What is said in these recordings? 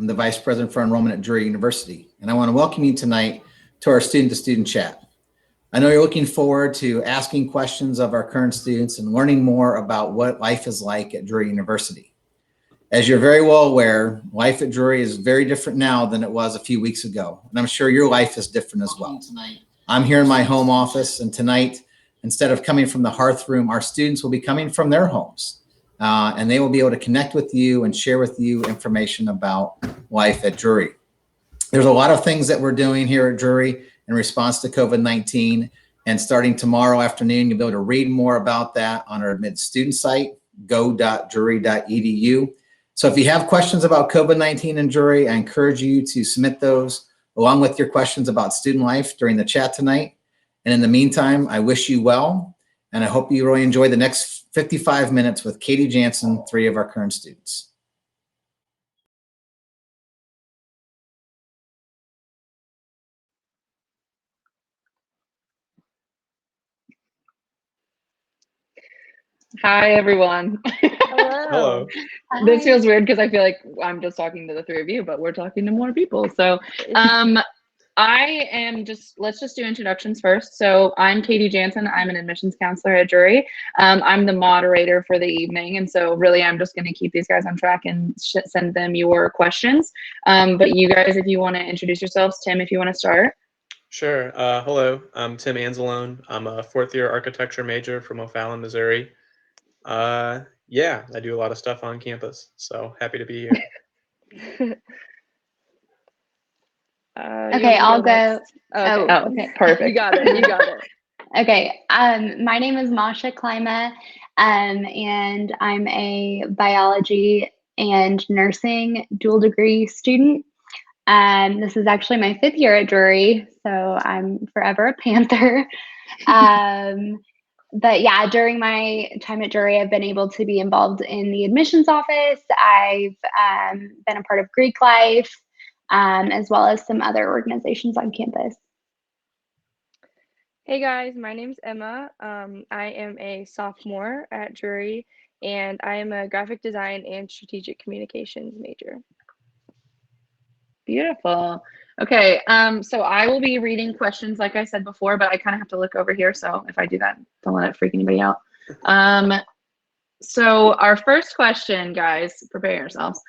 I'm the Vice President for Enrollment at Drury University, and I want to welcome you tonight to our student-to-student chat. I know you're looking forward to asking questions of our current students and learning more about what life is like at Drury University. As you're very well aware, life at Drury is very different now than it was a few weeks ago, and I'm sure your life is different as well. I'm here in my home office, and tonight, instead of coming from the hearth room, our students will be coming from their homes. And they will be able to connect with you and share with you information about life at Drury. There's a lot of things that we're doing here at Drury in response to COVID-19. And starting tomorrow afternoon, you'll be able to read more about that on our Admit Student site, go.drury.edu. So if you have questions about COVID-19 and Drury, I encourage you to submit those along with your questions about student life during the chat tonight. And in the meantime, I wish you well, and I hope you really enjoy the next 55 minutes with Katie Jansen, 3 of our current students. Hi, everyone. Hello. This feels weird because I feel like I'm just talking to the 3 of you, but we're talking to more people. So let's just do introductions first. So I'm Katie Jansen. I'm an admissions counselor at Drury. I'm the moderator for the evening. And so really, I'm just going to keep these guys on track and send them your questions. But you guys, if you want to introduce yourselves, Tim, if you want to start. Sure. Hello, I'm Tim Anzalone. I'm a 4th-year architecture major from O'Fallon, Missouri. Yeah, I do a lot of stuff on campus, so happy to be here. Okay, I'll go. Okay, perfect. You got it. Okay, my name is Masha Klima, and I'm a biology and nursing dual degree student. This is actually my 5th year at Drury, so I'm forever a Panther. But yeah, during my time at Drury, I've been able to be involved in the admissions office. I've been a part of Greek life, as well as some other organizations on campus. Hey guys, my name's Emma. I am a sophomore at Drury, and I am a graphic design and strategic communications major. Beautiful. Okay, so I will be reading questions like I said before, but I kind of have to look over here. So if I do that, don't let it freak anybody out. So our first question, guys, prepare yourselves,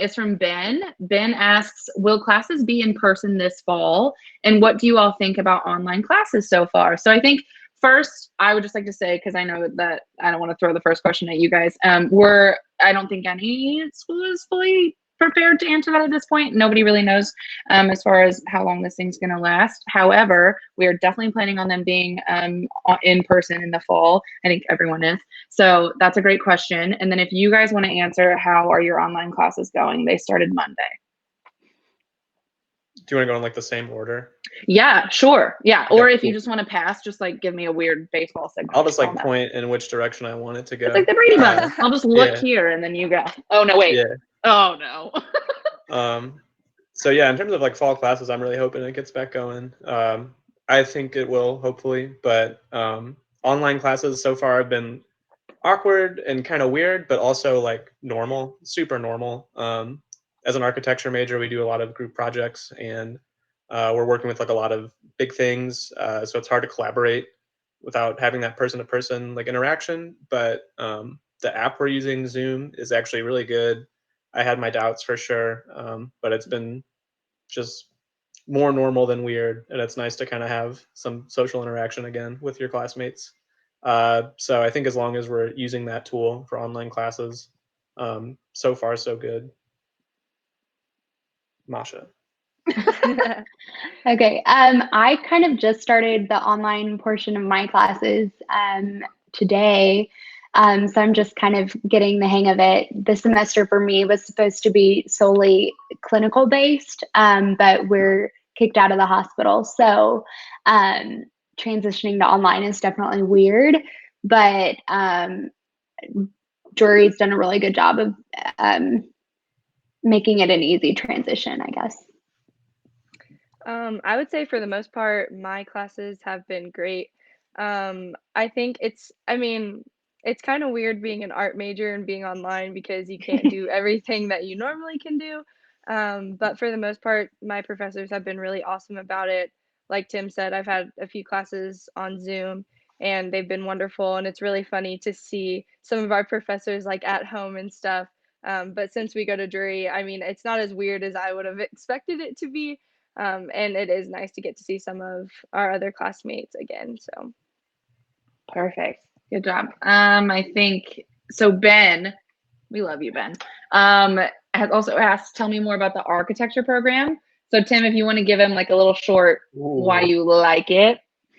is from Ben. Ben asks, will classes be in person this fall? And what do you all think about online classes so far? So I think first, I would just like to say, because I know that I don't want to throw the first question at you guys, I don't think any school is fully prepared to answer that at this point. Nobody really knows as far as how long this thing's going to last. However, we are definitely planning on them being in person in the fall. I think everyone is. So that's a great question. And then if you guys want to answer, how are your online classes going? They started Monday. Do you want to go in like the same order? Yeah, sure. Yeah. Okay, or if cool. you just want to pass, just like give me a weird baseball signal. I'll just like point in which direction I want it to go. It's like the Brady Bunch. I'll just look here and then you go. Oh no, wait. Yeah. Oh no. So yeah, in terms of like fall classes, I'm really hoping it gets back going. I think it will, hopefully, but online classes so far have been awkward and kind of weird, but also like normal, super normal. As an architecture major, we do a lot of group projects, and we're working with like a lot of big things, so it's hard to collaborate without having that person-to-person like interaction. But the app we're using, Zoom, is actually really good. I had my doubts for sure, but it's been just more normal than weird, and it's nice to kind of have some social interaction again with your classmates. So I think as long as we're using that tool for online classes, so far so good. Masha. Okay, I kind of just started the online portion of my classes today. So I'm just kind of getting the hang of it. The semester for me was supposed to be solely clinical based, but we're kicked out of the hospital. So transitioning to online is definitely weird, but Drury's done a really good job of making it an easy transition, I guess. I would say for the most part, my classes have been great. I think it's kind of weird being an art major and being online because you can't do everything that you normally can do. But for the most part, my professors have been really awesome about it. Like Tim said, I've had a few classes on Zoom and they've been wonderful. And it's really funny to see some of our professors like at home and stuff. But since we go to Drury, I mean, it's not as weird as I would have expected it to be. And it is nice to get to see some of our other classmates again. So Perfect. Good job. I think so. Ben, we love you, Ben. Has also asked, tell me more about the architecture program. So Tim, if you want to give him like a little short why you like it.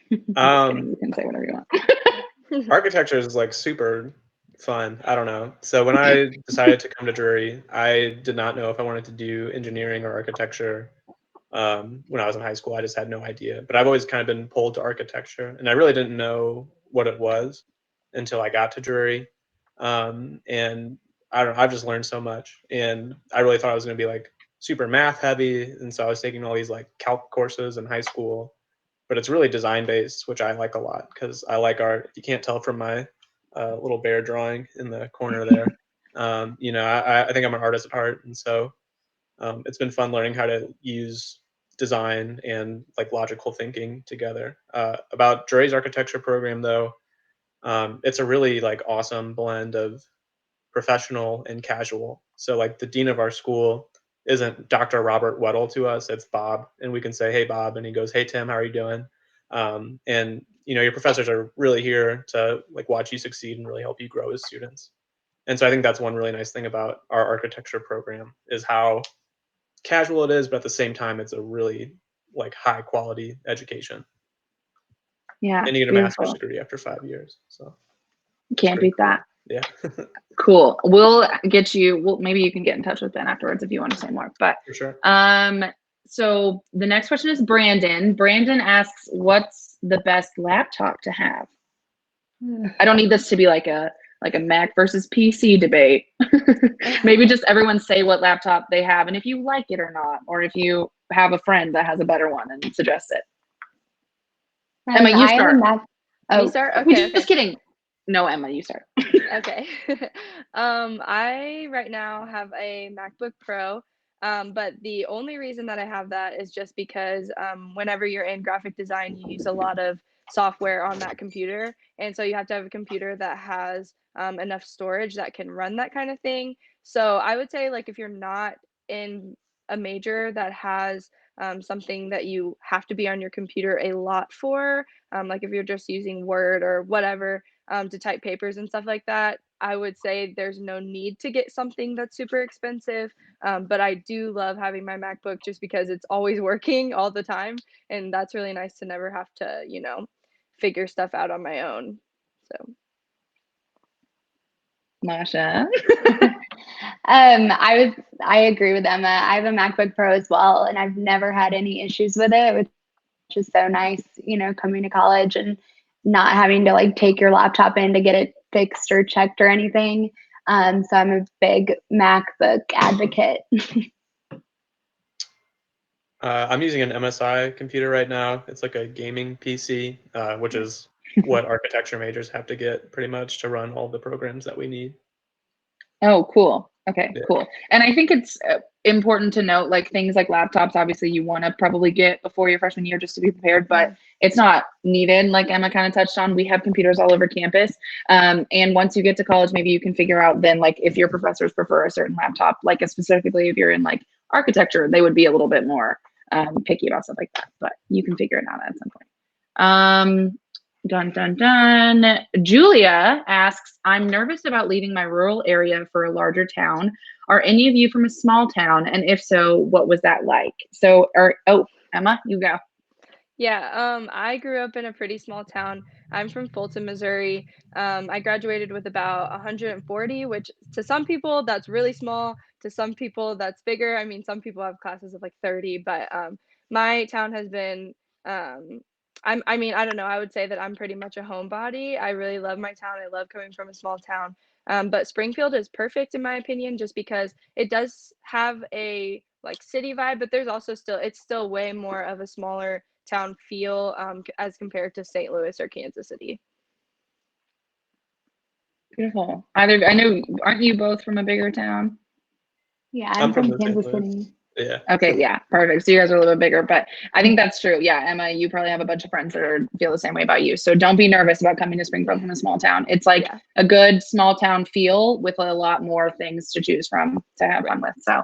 You can say whatever you want. Architecture is like super fun. I don't know. So when I decided to come to Drury, I did not know if I wanted to do engineering or architecture. When I was in high school, I just had no idea. But I've always kind of been pulled to architecture, and I really didn't know what it was until I got to Drury. And I don't know, I've just learned so much, and I really thought I was going to be like super math heavy, and so I was taking all these like calc courses in high school. But it's really design based, which I like a lot because I like art. You can't tell from my little bear drawing in the corner there. I think I'm an artist at heart, and so it's been fun learning how to use design and like logical thinking together. About Drury's architecture program, though, it's a really like awesome blend of professional and casual. So like the dean of our school isn't Dr. Robert Weddle to us, it's Bob, and we can say, "Hey, Bob," and he goes, "Hey, Tim, how are you doing?" And your professors are really here to like watch you succeed and really help you grow as students. And so I think that's one really nice thing about our architecture program is how casual it is, but at the same time, it's a really like high quality education. Yeah. And you get a beautiful. master's degree after 5 years. So Can't beat cool. that. Yeah. Cool. We'll get you. Well, maybe you can get in touch with Ben afterwards if you want to say more. But for sure. So the next question is Brandon. Brandon asks, "What's the best laptop to have?" I don't need this to be like a Mac versus PC debate. Maybe just everyone say what laptop they have and if you like it or not, or if you have a friend that has a better one and suggest it. Emma, you start. Me start? Okay. Just kidding. No, Emma, you start. Okay. I right now have a MacBook Pro, but the only reason that I have that is just because whenever you're in graphic design, you use a lot of software on that computer, and so you have to have a computer that has enough storage that can run that kind of thing. So I would say, like, if you're not in a major that has something that you have to be on your computer a lot for, like if you're just using Word or whatever, to type papers and stuff like that, I would say there's no need to get something that's super expensive. But I do love having my MacBook just because it's always working all the time. And that's really nice to never have to, figure stuff out on my own. So, Masha. I agree with Emma. I have a MacBook Pro as well, and I've never had any issues with it, which is so nice, coming to college and not having to like take your laptop in to get it fixed or checked or anything. So I'm a big MacBook advocate. I'm using an MSI computer right now. It's like a gaming PC, which is what architecture majors have to get pretty much to run all the programs that we need. Oh, cool. Okay, Yeah. cool. And I think it's important to note, like things like laptops, obviously you want to probably get before your freshman year just to be prepared, but it's not needed. Like Emma kind of touched on, we have computers all over campus. And once you get to college, maybe you can figure out then like if your professors prefer a certain laptop, like specifically if you're in like architecture, they would be a little bit more picky about stuff like that, but you can figure it out at some point. Dun, dun, dun. Julia asks, "I'm nervous about leaving my rural area for a larger town. Are any of you from a small town? And if so, what was that like?" So, Emma, you go. Yeah, I grew up in a pretty small town. I'm from Fulton, Missouri. I graduated with about 140, which to some people that's really small. To some people that's bigger. I mean, some people have classes of like 30, but my town has been. I don't know. I would say that I'm pretty much a homebody. I really love my town. I love coming from a small town. But Springfield is perfect in my opinion, just because it does have a like city vibe, but there's also it's still way more of a smaller town feel as compared to St. Louis or Kansas City. Beautiful. I know, aren't you both from a bigger town? Yeah, I'm from Kansas City. Yeah. Okay, yeah, perfect. So you guys are a little bit bigger, but I think that's true. Yeah, Emma, you probably have a bunch of friends that feel the same way about you. So don't be nervous about coming to Springfield from a small town. It's like Yeah. a good small town feel with a lot more things to choose from to have fun with. So,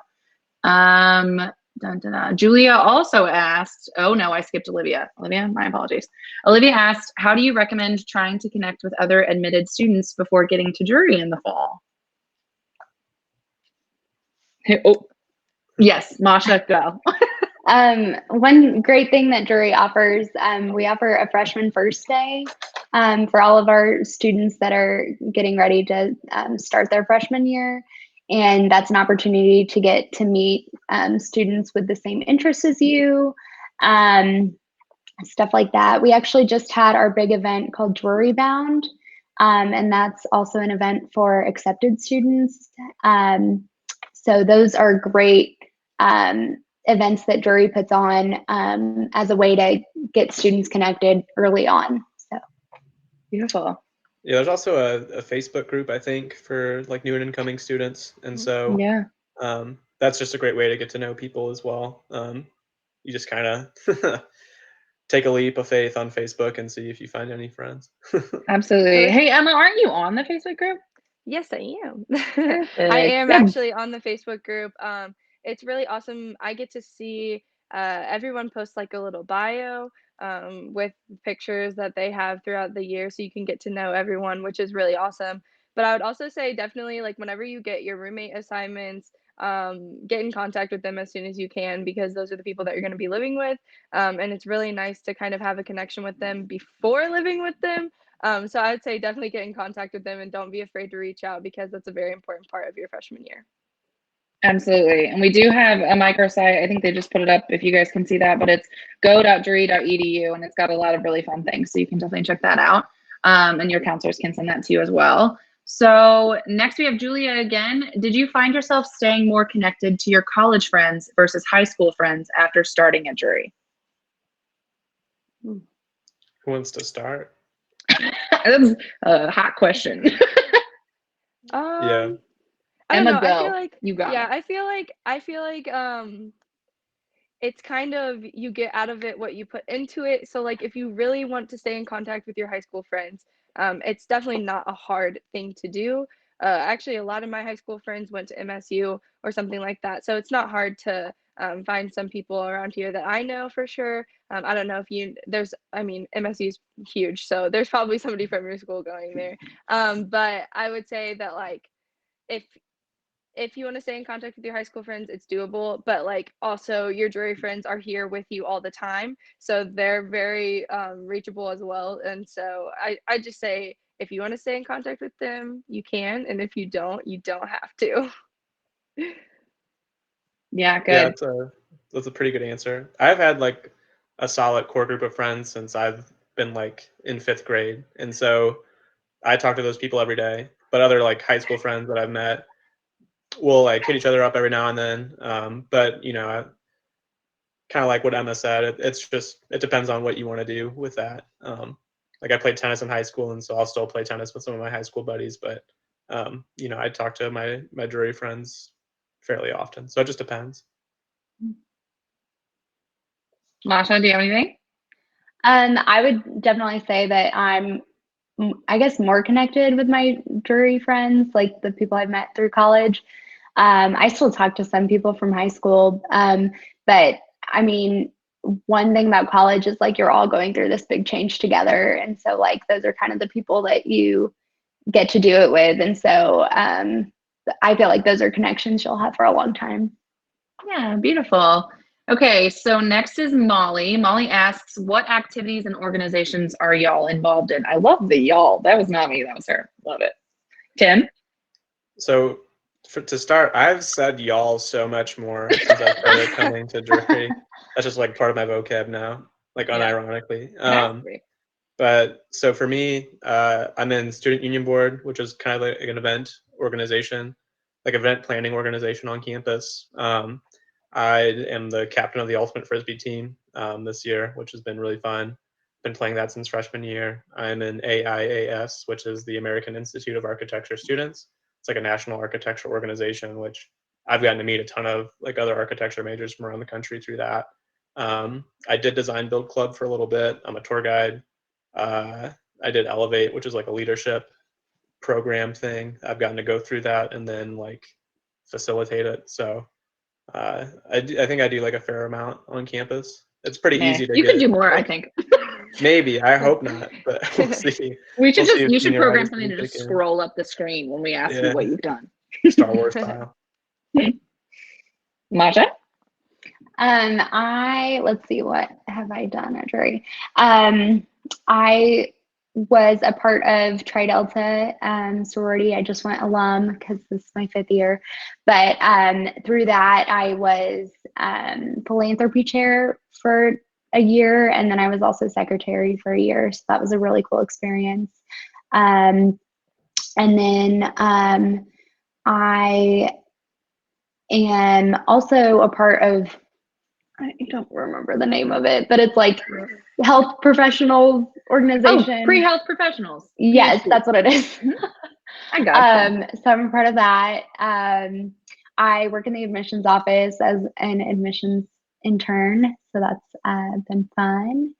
dun, dun, dun. Julia also asked, oh no, I skipped Olivia. Olivia, my apologies. Olivia asked, how do you recommend trying to connect with other admitted students before getting to Drury in the fall? Oh, yes, Masha, go. One great thing that Drury offers, we offer a freshman first day for all of our students that are getting ready to start their freshman year. And that's an opportunity to get to meet students with the same interests as you, stuff like that. We actually just had our big event called Drury Bound, and that's also an event for accepted students. So those are great events that Drury puts on as a way to get students connected early on. So Beautiful. Yeah, there's also a Facebook group, I think, for like new and incoming students. And so Yeah. that's just a great way to get to know people as well. You just kind of take a leap of faith on Facebook and see if you find any friends. Absolutely. Hey, Emma, aren't you on the Facebook group? Yes, I am. Perfect. I am Good. actually on the Facebook group. It's really awesome. I get to see everyone post like a little bio with pictures that they have throughout the year, so you can get to know everyone, which is really awesome. But I would also say definitely like whenever you get your roommate assignments, get in contact with them as soon as you can because those are the people that you're going to be living with. And it's really nice to kind of have a connection with them before living with them. So I would say definitely get in contact with them and don't be afraid to reach out because that's a very important part of your freshman year. Absolutely. And we do have a microsite. I think they just put it up if you guys can see that, but it's go.drury.edu and it's got a lot of really fun things. So you can definitely check that out. And your counselors can send that to you as well. So next we have Julia again. Did you find yourself staying more connected to your college friends versus high school friends after starting at Drury? Who wants to start? That's a hot question. Yeah. I don't Emma, know. I feel go. like You got yeah, it. I feel like it's kind of you get out of it what you put into it. So like if you really want to stay in contact with your high school friends, it's definitely not a hard thing to do. Actually, a lot of my high school friends went to MSU or something like that, so it's not hard to find some people around here that I know for sure. I don't know if I mean, MSU is huge, so there's probably somebody from your school going there. But I would say that like if you want to stay in contact with your high school friends, it's doable. But like also your Drury friends are here with you all the time, so they're very reachable as well. And so I just say if you want to stay in contact with them, you can, and if you don't have to. Yeah, Yeah, good. that's a pretty good answer. I've had like a solid core group of friends since I've been like in 5th grade. And so I talk to those people every day. But other like high school friends that I've met will like hit each other up every now and then. But you know, kind of like what Emma said, it depends on what you want to do with that. Like I played tennis in high school, and so I'll still play tennis with some of my high school buddies. But you know, I talk to my Drury friends fairly often, so it just depends. Masha, do you have anything? I would definitely say that I guess, more connected with my Drury friends, like the people I've met through college. I still talk to some people from high school, but I mean, one thing about college is like you're all going through this big change together, and so like those are kind of the people that you get to do it with, and so I feel like those are connections you'll have for a long time. Yeah, beautiful. Okay, so next is Molly. Molly asks, what activities and organizations are y'all involved in? I love the y'all. That was not me, that was her. Love it. Tim? So to start, I've said y'all so much more since I started coming to Drury. That's just like part of my vocab now, like Yeah. unironically. Exactly. But so for me, I'm in Student Union Board, which is kind of like an event organization, like event planning organization on campus. I am the captain of the Ultimate Frisbee team this year, which has been really fun. Been playing that since freshman year. I'm in AIAS, which is the American Institute of Architecture Students. It's like a national architecture organization, which I've gotten to meet a ton of like other architecture majors from around the country through that. I did design build club for a little bit. I'm a tour guide. I did Elevate, which is like a leadership program thing. I've gotten to go through that and then like facilitate it. So I think I do like a fair amount on campus. It's pretty easy to you get. could do more, like, I think. Maybe. I hope not, but we'll see. We should We'll see just if you should program senioritis something to can just kick in. scroll up the screen when we ask you Yeah. what you've done. Star Wars style. Masha? Let's see, what have I done at Drury? I was a part of Tri Delta sorority. I just went alum because this is my 5th year. But through that, I was philanthropy chair for a year, and then I was also secretary for a year. So that was a really cool experience. And then I am also a part of, I don't remember the name of it, but it's like health professional organization. Oh, pre-health professionals. Yes, PhD. that's what it is. I got So I'm a part of that. I work in the admissions office as an admissions intern, so that's been fun.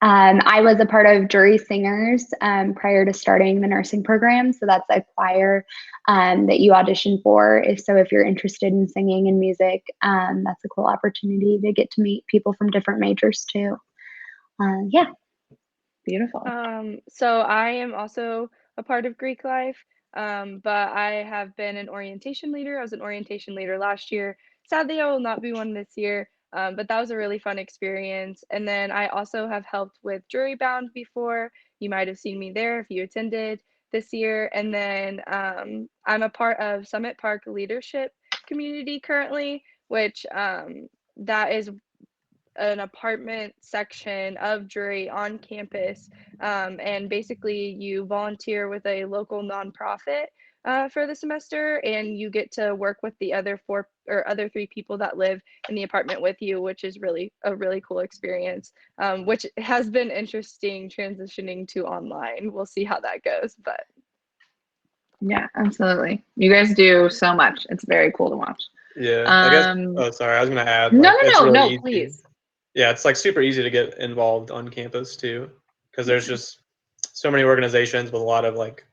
I was a part of Drury Singers prior to starting the nursing program. So that's a choir that you audition for. If you're interested in singing and music, that's a cool opportunity to get to meet people from different majors too. Yeah. Beautiful. So I am also a part of Greek life, but I have been an orientation leader. I was an orientation leader last year. Sadly, I will not be one this year, but that was a really fun experience. And then I also have helped with Jury Bound before. You might have seen me there if you attended this year. And then I'm a part of Summit Park Leadership Community currently, which that is an apartment section of Drury on campus, and basically you volunteer with a local nonprofit for the semester, and you get to work with the other 3 people that live in the apartment with you, which is really a really cool experience, which has been interesting transitioning to online. We'll see how that goes, but Yeah, absolutely. You guys do so much. It's very cool to watch. Yeah. I guess. Oh, sorry. I was gonna add. No, Like, it's no, really no, easy. please. Yeah, it's like super easy to get involved on campus too, because there's just so many organizations with a lot of like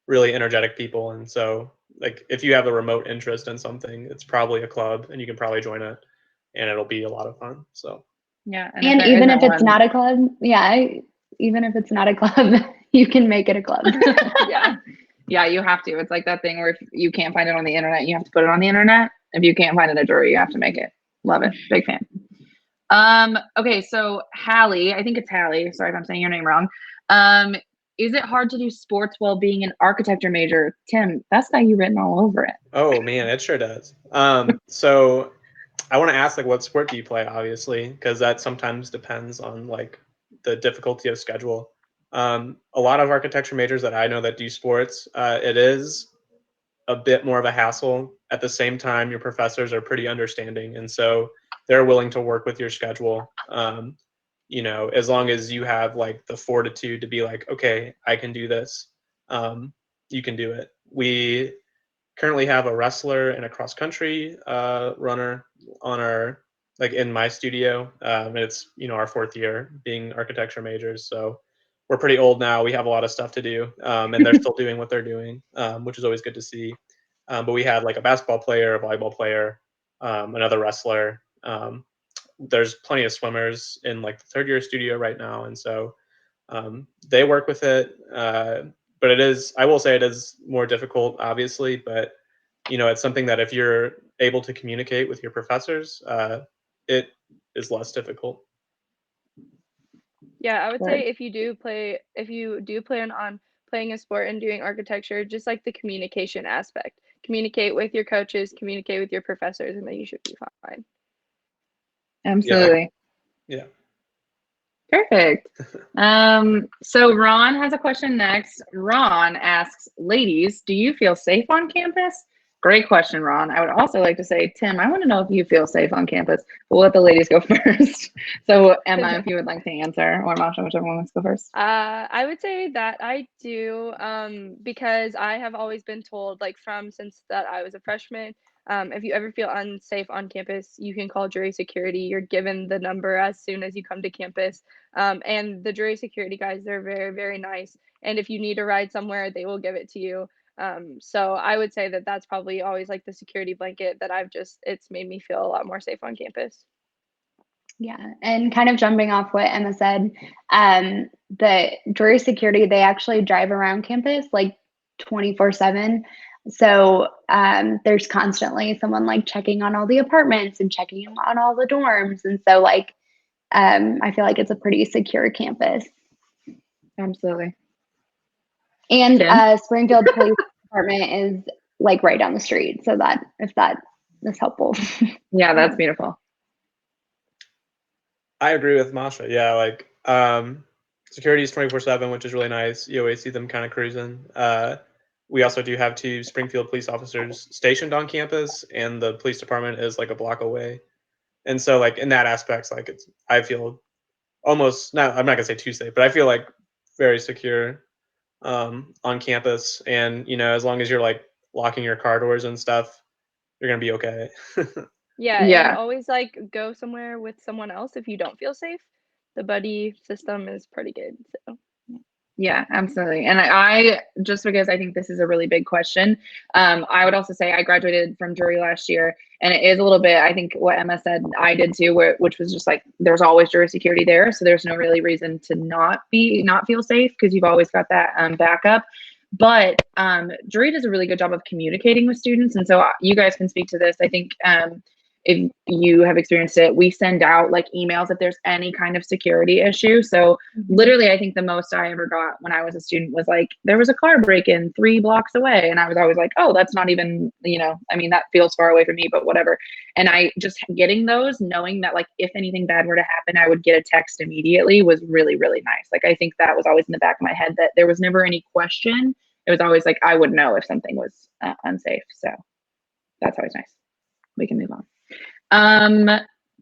really energetic people, and so like if you have a remote interest in something, it's probably a club, and you can probably join it, and it'll be a lot of fun. So Yeah, And there even isn't if it's one- not a club, even if it's not a club, you can make it a club. yeah, you have to. It's like that thing where if you can't find it on the internet, you have to put it on the internet. If you can't find it at Drury, you have to make it. Love it. Big fan. Okay, so Hallie, I think it's Hallie. Sorry if I'm saying your name wrong. Is it hard to do sports while being an architecture major? Tim, that's got you written all over it. oh man, it sure does. So I want to ask, like, what sport do you play? Obviously, because that sometimes depends on like the difficulty of schedule. A lot of architecture majors that I know that do sports, it is a bit more of a hassle. At the same time, your professors are pretty understanding, and so they're willing to work with your schedule. As long as you have like the fortitude to be like, okay, I can do this. You can do it. We currently have a wrestler and a cross country runner on our in my studio. It's our 4th year being architecture majors, so we're pretty old now. We have a lot of stuff to do, and they're still doing what they're doing, which is always good to see. But we had like a basketball player, a volleyball player, another wrestler. There's plenty of swimmers in like the 3rd year studio right now, and so they work with it. But I will say it is more difficult, obviously, but it's something that if you're able to communicate with your professors, it is less difficult. yeah, I would Right. say if you do plan on playing a sport and doing architecture, just like the communication aspect, communicate with your coaches, communicate with your professors, and then you should be fine. Absolutely. Yeah. Perfect. So Ron has a question next. Ron asks, ladies, do you feel safe on campus? Great question, Ron. I would also like to say, Tim, I want to know if you feel safe on campus. We'll let the ladies go first. So Emma, if you would like to answer, or Masha, whichever one wants to go first. I would say that I do, because I have always been told, like since that I was a freshman, If you ever feel unsafe on campus, you can call Drury Security. You're given the number as soon as you come to campus. And the Drury Security guys, they're very, very nice. And if you need a ride somewhere, they will give it to you. So I would say that that's probably always like the security blanket that it's made me feel a lot more safe on campus. Yeah, and kind of jumping off what Emma said, the Drury Security, they actually drive around campus like 24/7. So there's constantly someone like checking on all the apartments and checking on all the dorms. And so like I feel like it's a pretty secure campus. Absolutely. And Kim? Springfield Police Department is like right down the street. So that if that is helpful. Yeah, that's beautiful. I agree with Masha. Yeah, like security is 24/7, which is really nice. You always see them kind of cruising. We also do have 2 Springfield police officers stationed on campus, and the police department is like a block away. And so, like in that aspect, like I feel almost not. I'm not gonna say too safe, but I feel like very secure on campus. And as long as you're like locking your car doors and stuff, you're gonna be okay. Yeah, and Yeah. always like go somewhere with someone else if you don't feel safe. The buddy system is pretty good. So Yeah, absolutely. And I just because I think this is a really big question, I would also say I graduated from Drury last year, and it is a little bit, I think what Emma said, I did too, which was just like there's always jury security there, so there's no really reason to not feel safe because you've always got that backup. But Drury does a really good job of communicating with students, and so you guys can speak to this. I think if you have experienced it, we send out like emails if there's any kind of security issue. So literally, I think the most I ever got when I was a student was like, there was a car break-in 3 blocks away. And I was always like, oh, that's not even, I mean, that feels far away from me, but whatever. And I just getting those, knowing that like, if anything bad were to happen, I would get a text immediately was really, really nice. Like, I think that was always in the back of my head that there was never any question. It was always like, I would know if something was unsafe. So that's always nice. We can move on.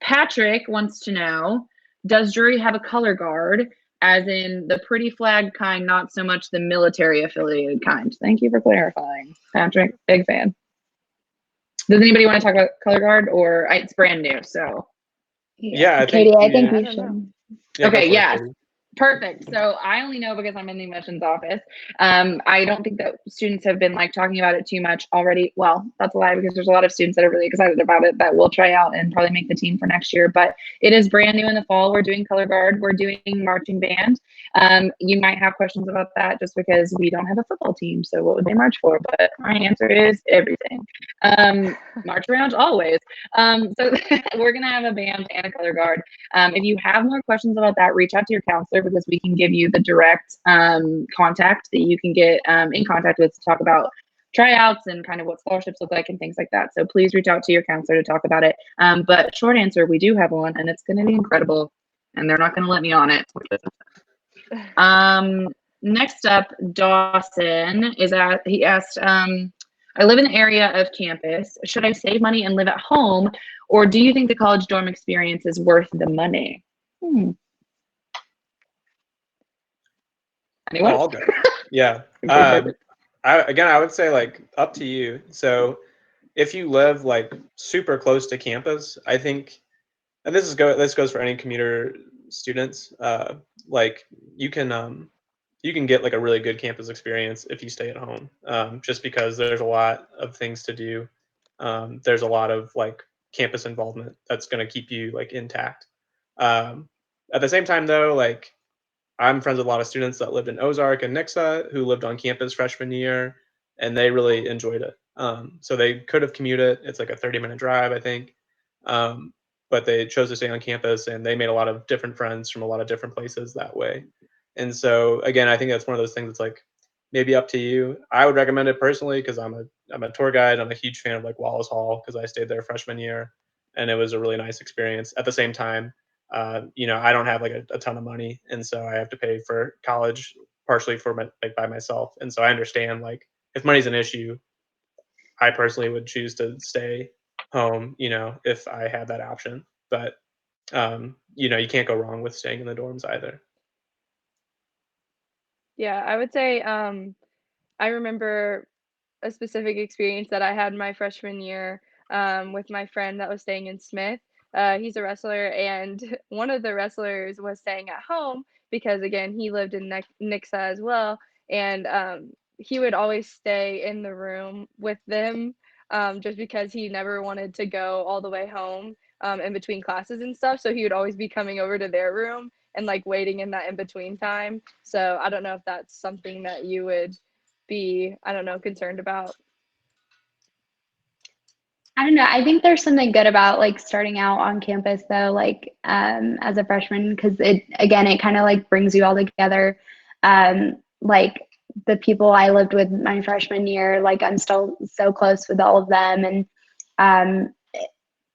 Patrick wants to know, does Drury have a color guard, as in the pretty flag kind, not so much the military affiliated kind? Thank you for clarifying, Patrick. Big fan. Does anybody want to talk about color guard, or it's brand new? So Yeah, I Katie, think I think I we don't know. should. go for okay, it, yes. Katie. Perfect. So I only know because I'm in the admissions office. I don't think that students have been like talking about it too much already. Well, that's a lie because there's a lot of students that are really excited about it that will try out and probably make the team for next year. But it is brand new in the fall. We're doing color guard. We're doing marching band. You might have questions about that just because we don't have a football team. So what would they march for? But my answer is everything. March around always. So we're gonna have a band and a color guard. If you have more questions about that, reach out to your counselor because we can give you the direct contact that you can get in contact with to talk about tryouts and kind of what scholarships look like and things like that. So please reach out to your counselor to talk about it. But short answer, we do have one and it's going to be incredible and they're not going to let me on it. Next up, Dawson he asked, I live in the area of campus. Should I save money and live at home, or do you think the college dorm experience is worth the money? Anyone? I'll go. Yeah. I would say like up to you. So if you live like super close to campus, I think, and this goes for any commuter students. Like you can get like a really good campus experience if you stay at home. Just because there's a lot of things to do. There's a lot of like campus involvement that's going to keep you like intact. At the same time, though, like I'm friends with a lot of students that lived in Ozark and Nixa who lived on campus freshman year, and they really enjoyed it. So they could have commuted. It's like a 30-minute drive, I think. But they chose to stay on campus, and they made a lot of different friends from a lot of different places that way. And so again, I think that's one of those things that's like maybe up to you. I would recommend it personally because I'm a tour guide. I'm a huge fan of like Wallace Hall because I stayed there freshman year, and it was a really nice experience. At the same time, I don't have like a ton of money, and so I have to pay for college partially for by myself. And so I understand like if money's an issue, I personally would choose to stay home, if I had that option. But you can't go wrong with staying in the dorms either. Yeah, I would say I remember a specific experience that I had my freshman year. with my friend that was staying in Smith. He's a wrestler, and one of the wrestlers was staying at home because, again, he lived in Nixa as well, and he would always stay in the room with them, just because he never wanted to go all the way home in between classes and stuff. So he would always be coming over to their room and like waiting in that in between time. So I don't know if that's something that you would be, I don't know, concerned about. I don't know. I think there's something good about like starting out on campus though, like as a freshman, because it kind of like brings you all together. Like the people I lived with my freshman year, like I'm still so close with all of them, and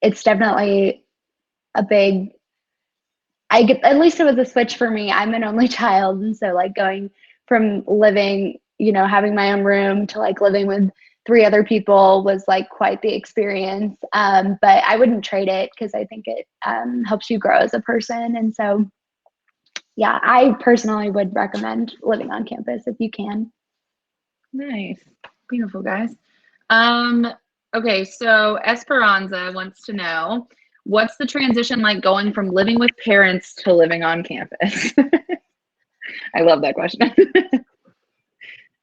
it's definitely a big. At least it was a switch for me. I'm an only child, and so like going from living, having my own room to like living with 3 other people was like quite the experience. But I wouldn't trade it because I think it helps you grow as a person. And so, yeah, I personally would recommend living on campus if you can. Nice. Beautiful, guys. Okay, so Esperanza wants to know, what's the transition like going from living with parents to living on campus? I love that question.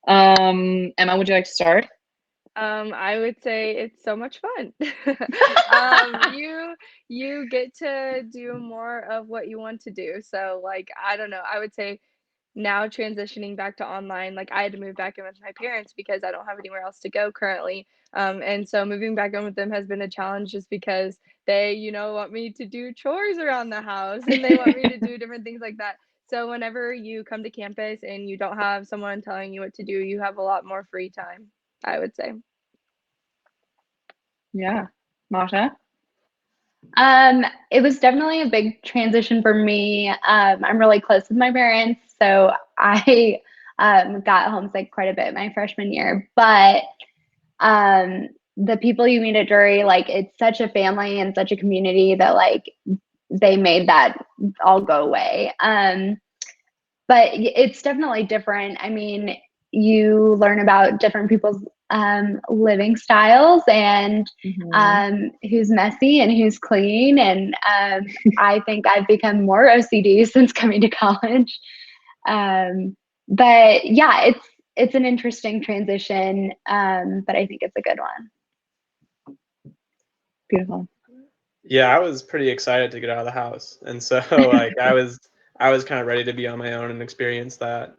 Emma, would you like to start? I would say it's so much fun. You get to do more of what you want to do. So like, I don't know, I would say now transitioning back to online, like I had to move back in with my parents because I don't have anywhere else to go currently. And so moving back in with them has been a challenge just because they, want me to do chores around the house and they want me to do different things like that. So whenever you come to campus and you don't have someone telling you what to do, you have a lot more free time, I would say. Yeah. Masha? It was definitely a big transition for me. I'm really close with my parents, so I got homesick quite a bit my freshman year. But the people you meet at Drury, like it's such a family and such a community that like they made that all go away. But it's definitely different. I mean, you learn about different people's living styles and who's messy and who's clean. And I think I've become more OCD since coming to college. But yeah, it's an interesting transition, but I think it's a good one. Beautiful. Yeah, I was pretty excited to get out of the house, and so like I was kind of ready to be on my own and experience that.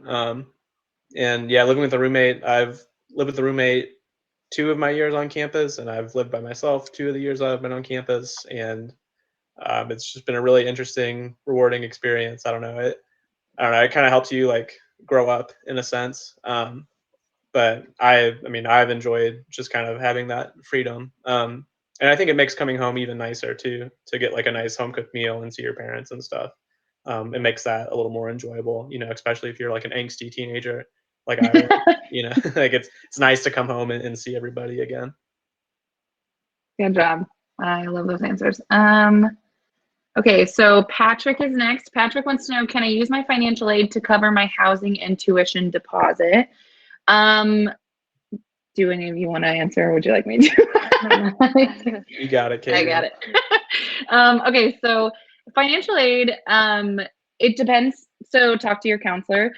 And yeah, living with a roommate, I've lived with a roommate 2 of my years on campus, and I've lived by myself 2 of the years I've been on campus, and it's just been a really interesting, rewarding experience. I don't know, it kind of helps you like grow up in a sense. But I've enjoyed just kind of having that freedom. And I think it makes coming home even nicer too, to get like a nice home cooked meal and see your parents and stuff. It makes that a little more enjoyable, especially if you're like an angsty teenager like I was, like it's nice to come home and see everybody again. Good job. I love those answers. Okay, so Patrick is next. Patrick wants to know, can I use my financial aid to cover my housing and tuition deposit? Do any of you want to answer, or would you like me to? You got it, Katie. I got it. Okay, so financial aid, it depends. So talk to your counselor.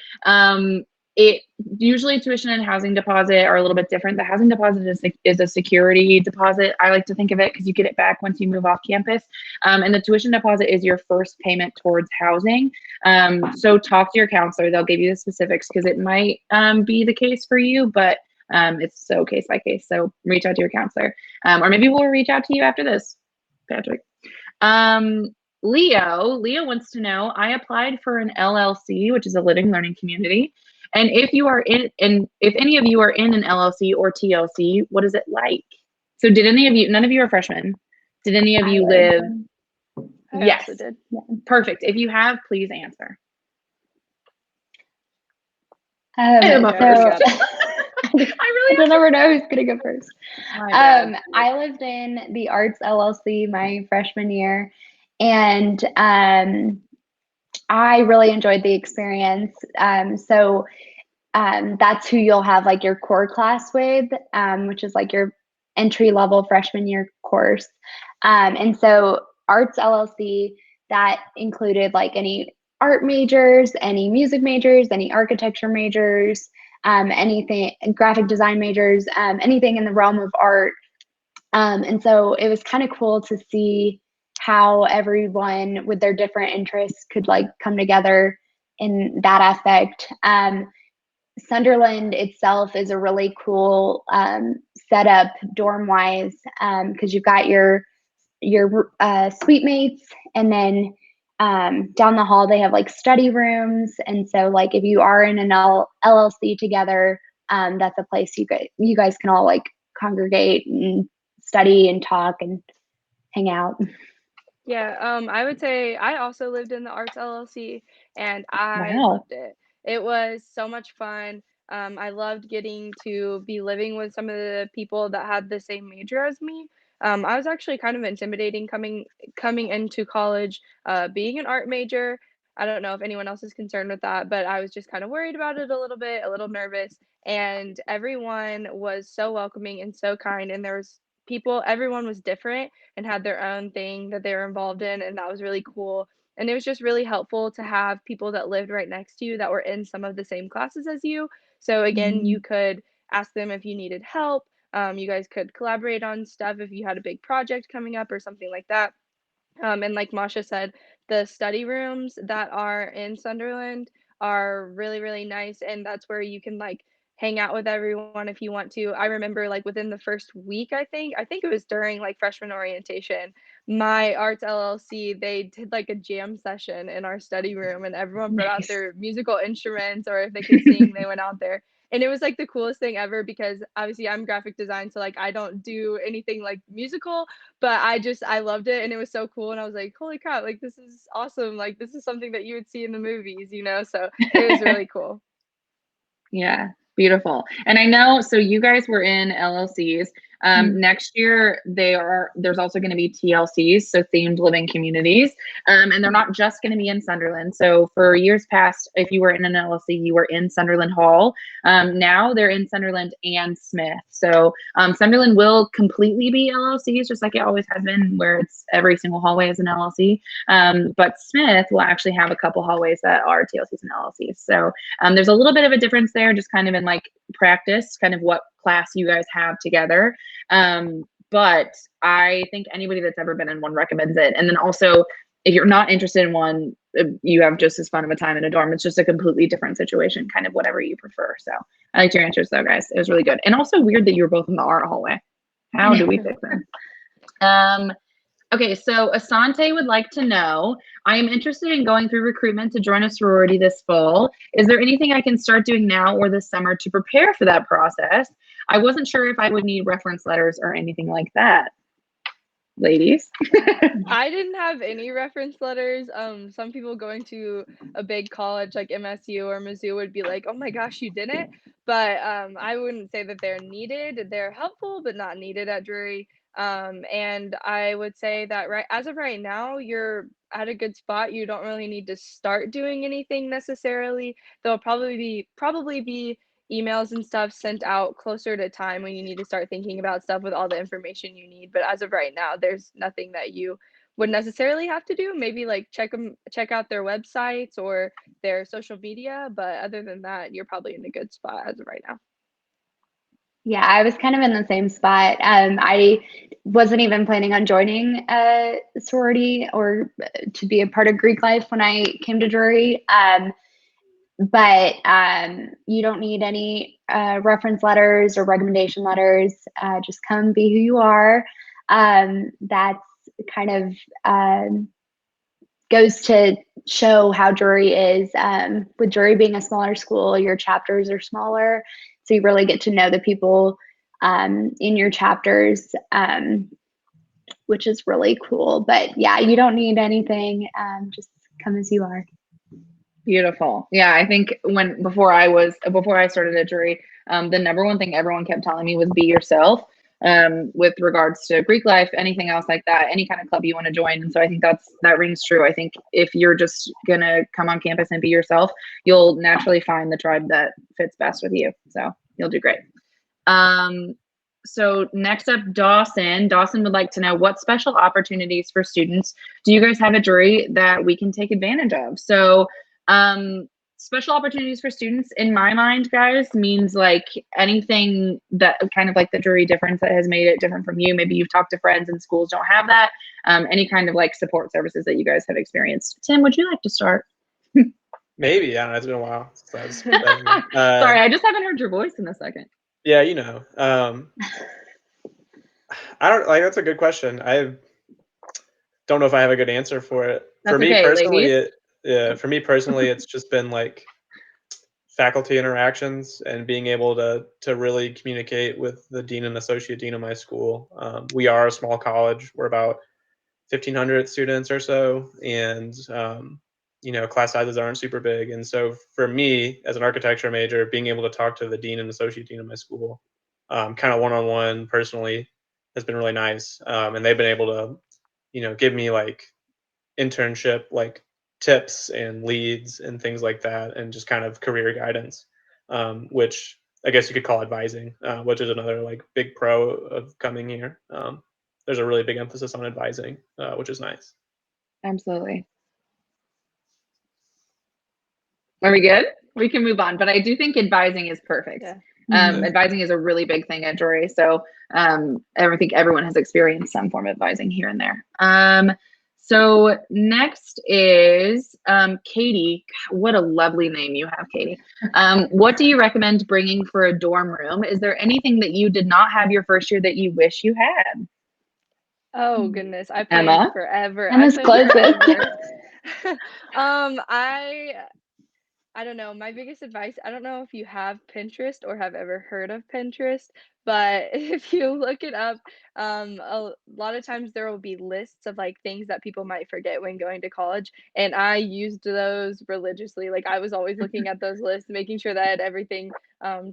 It usually tuition and housing deposit are a little bit different. The housing deposit is a security deposit. I like to think of it because you get it back once you move off campus. And the tuition deposit is your first payment towards housing. So talk to your counselor. They'll give you the specifics because it might be the case for you, but it's so case by case. So reach out to your counselor, or maybe we'll reach out to you after this, Patrick. Leo wants to know, I applied for an LLC, which is a living learning community. And if you are if any of you are in an LLC or TLC, what is it like? So did any of you, none of you are freshmen. Did any of you live? Yes. Did. Yeah. Perfect. If you have, please answer. Emma first. I don't ever know who's gonna go first. I lived in the Arts LLC my freshman year, and I really enjoyed the experience. So that's who you'll have like your core class with, which is like your entry level freshman year course. And so Arts LLC, that included like any art majors, any music majors, any architecture majors, anything, graphic design majors, anything in the realm of art. And so it was kind of cool to see how everyone with their different interests could like come together in that aspect. Sunderland itself is a really cool setup dorm wise, because you've got your suite mates, and then down the hall they have like study rooms. And so like if you are in an LLC together, that's a place you guys can all like congregate and study and talk and hang out. Yeah, I would say I also lived in the Arts LLC and I Wow. loved it. It was so much fun. I loved getting to be living with some of the people that had the same major as me. I was actually kind of intimidating coming into college, being an art major. I don't know if anyone else is concerned with that, but I was just kind of worried about it a little bit, a little nervous. And everyone was so welcoming and so kind, and there was people, everyone was different and had their own thing that they were involved in, and that was really cool. And it was just really helpful to have people that lived right next to you that were in some of the same classes as you. So again, you could ask them if you needed help. You guys could collaborate on stuff if you had a big project coming up or something like that. And like Masha said, the study rooms that are in Sunderland are really, really nice. And that's where you can like hang out with everyone if you want to. I remember like within the first week, I think it was during like freshman orientation, my Arts LLC, they did like a jam session in our study room and everyone brought out Nice. their musical instruments, or if they could sing, they went out there. And it was like the coolest thing ever because obviously I'm graphic design, so like I don't do anything like musical, but I loved it and it was so cool, and I was like, holy crap, like this is awesome, like this is something that you would see in the movies, so it was really cool. Yeah, beautiful. And I know, so you guys were in LLCs. Next year, there's also going to be TLCs, so themed living communities. And they're not just going to be in Sunderland. So for years past, if you were in an LLC, you were in Sunderland Hall. Now they're in Sunderland and Smith. So Sunderland will completely be LLCs, just like it always has been, where it's every single hallway is an LLC. But Smith will actually have a couple hallways that are TLCs and LLCs. So there's a little bit of a difference there, just kind of in like practice, kind of what class you guys have together. But I think anybody that's ever been in one recommends it. And then also, if you're not interested in one, you have just as fun of a time in a dorm. It's just a completely different situation, kind of whatever you prefer. So I liked your answers though, guys. It was really good. And also weird that you were both in the art hallway. How do we fix them? Okay, so Asante would like to know, I am interested in going through recruitment to join a sorority this fall. Is there anything I can start doing now or this summer to prepare for that process? I wasn't sure if I would need reference letters or anything like that. Ladies. I didn't have any reference letters. Some people going to a big college like MSU or Mizzou would be like, oh my gosh, you didn't. But I wouldn't say that they're needed. They're helpful, but not needed at Drury. And I would say that as of right now, you're at a good spot. You don't really need to start doing anything necessarily. There'll probably be emails and stuff sent out closer to time when you need to start thinking about stuff with all the information you need. But as of right now, there's nothing that you would necessarily have to do. Maybe like check out their websites or their social media. But other than that, you're probably in a good spot as of right now. Yeah, I was kind of in the same spot. I wasn't even planning on joining a sorority or to be a part of Greek life when I came to Drury. But you don't need any reference letters or recommendation letters. Just come be who you are. That's kind of goes to show how Drury is. With Drury being a smaller school, your chapters are smaller, so you really get to know the people in your chapters, which is really cool. But yeah, you don't need anything. Just come as you are. Beautiful. Yeah, I think before I started at Drury, the number one thing everyone kept telling me was be yourself. With regards to Greek life, anything else like that, any kind of club you want to join. And so I think that rings true. I think if you're just gonna come on campus and be yourself, you'll naturally find the tribe that fits best with you. So you'll do great. So next up, Dawson. Dawson would like to know what special opportunities for students do you guys have at Drury that we can take advantage of? So special opportunities for students, in my mind, guys, means like anything that kind of like the Drury difference that has made it different from you. Maybe you've talked to friends and schools don't have that. Any kind of like support services that you guys have experienced. Tim, would you like to start? Maybe. I don't know. It's been a while. Sorry, I just haven't heard your voice in a second. Yeah, you know. I don't like. That's a good question. I don't know if I have a good answer for it. That's For me okay, personally, ladies. for me personally, it's just been like faculty interactions and being able to really communicate with the dean and associate dean of my school. We are a small college. We're about 1,500 students or so, and class sizes aren't super big. And so for me, as an architecture major, being able to talk to the dean and associate dean of my school, kind of one-on-one personally, has been really nice. And they've been able to, give me like internship like tips and leads and things like that, and just kind of career guidance, which I guess you could call advising, which is another like big pro of coming here. There's a really big emphasis on advising, which is nice. Absolutely. Are we good? We can move on, but I do think advising is perfect. Yeah. Advising is a really big thing at Drury. So I think everyone has experienced some form of advising here and there. So next is Katie. What a lovely name you have, Katie. What do you recommend bringing for a dorm room? Is there anything that you did not have your first year that you wish you had? Oh goodness, I Emma? planned forever. Emma's I planned closest. forever. I don't know. My biggest advice, I don't know if you have Pinterest or have ever heard of Pinterest, but if you look it up, a lot of times there will be lists of like things that people might forget when going to college. And I used those religiously. Like I was always looking at those lists, making sure that I had everything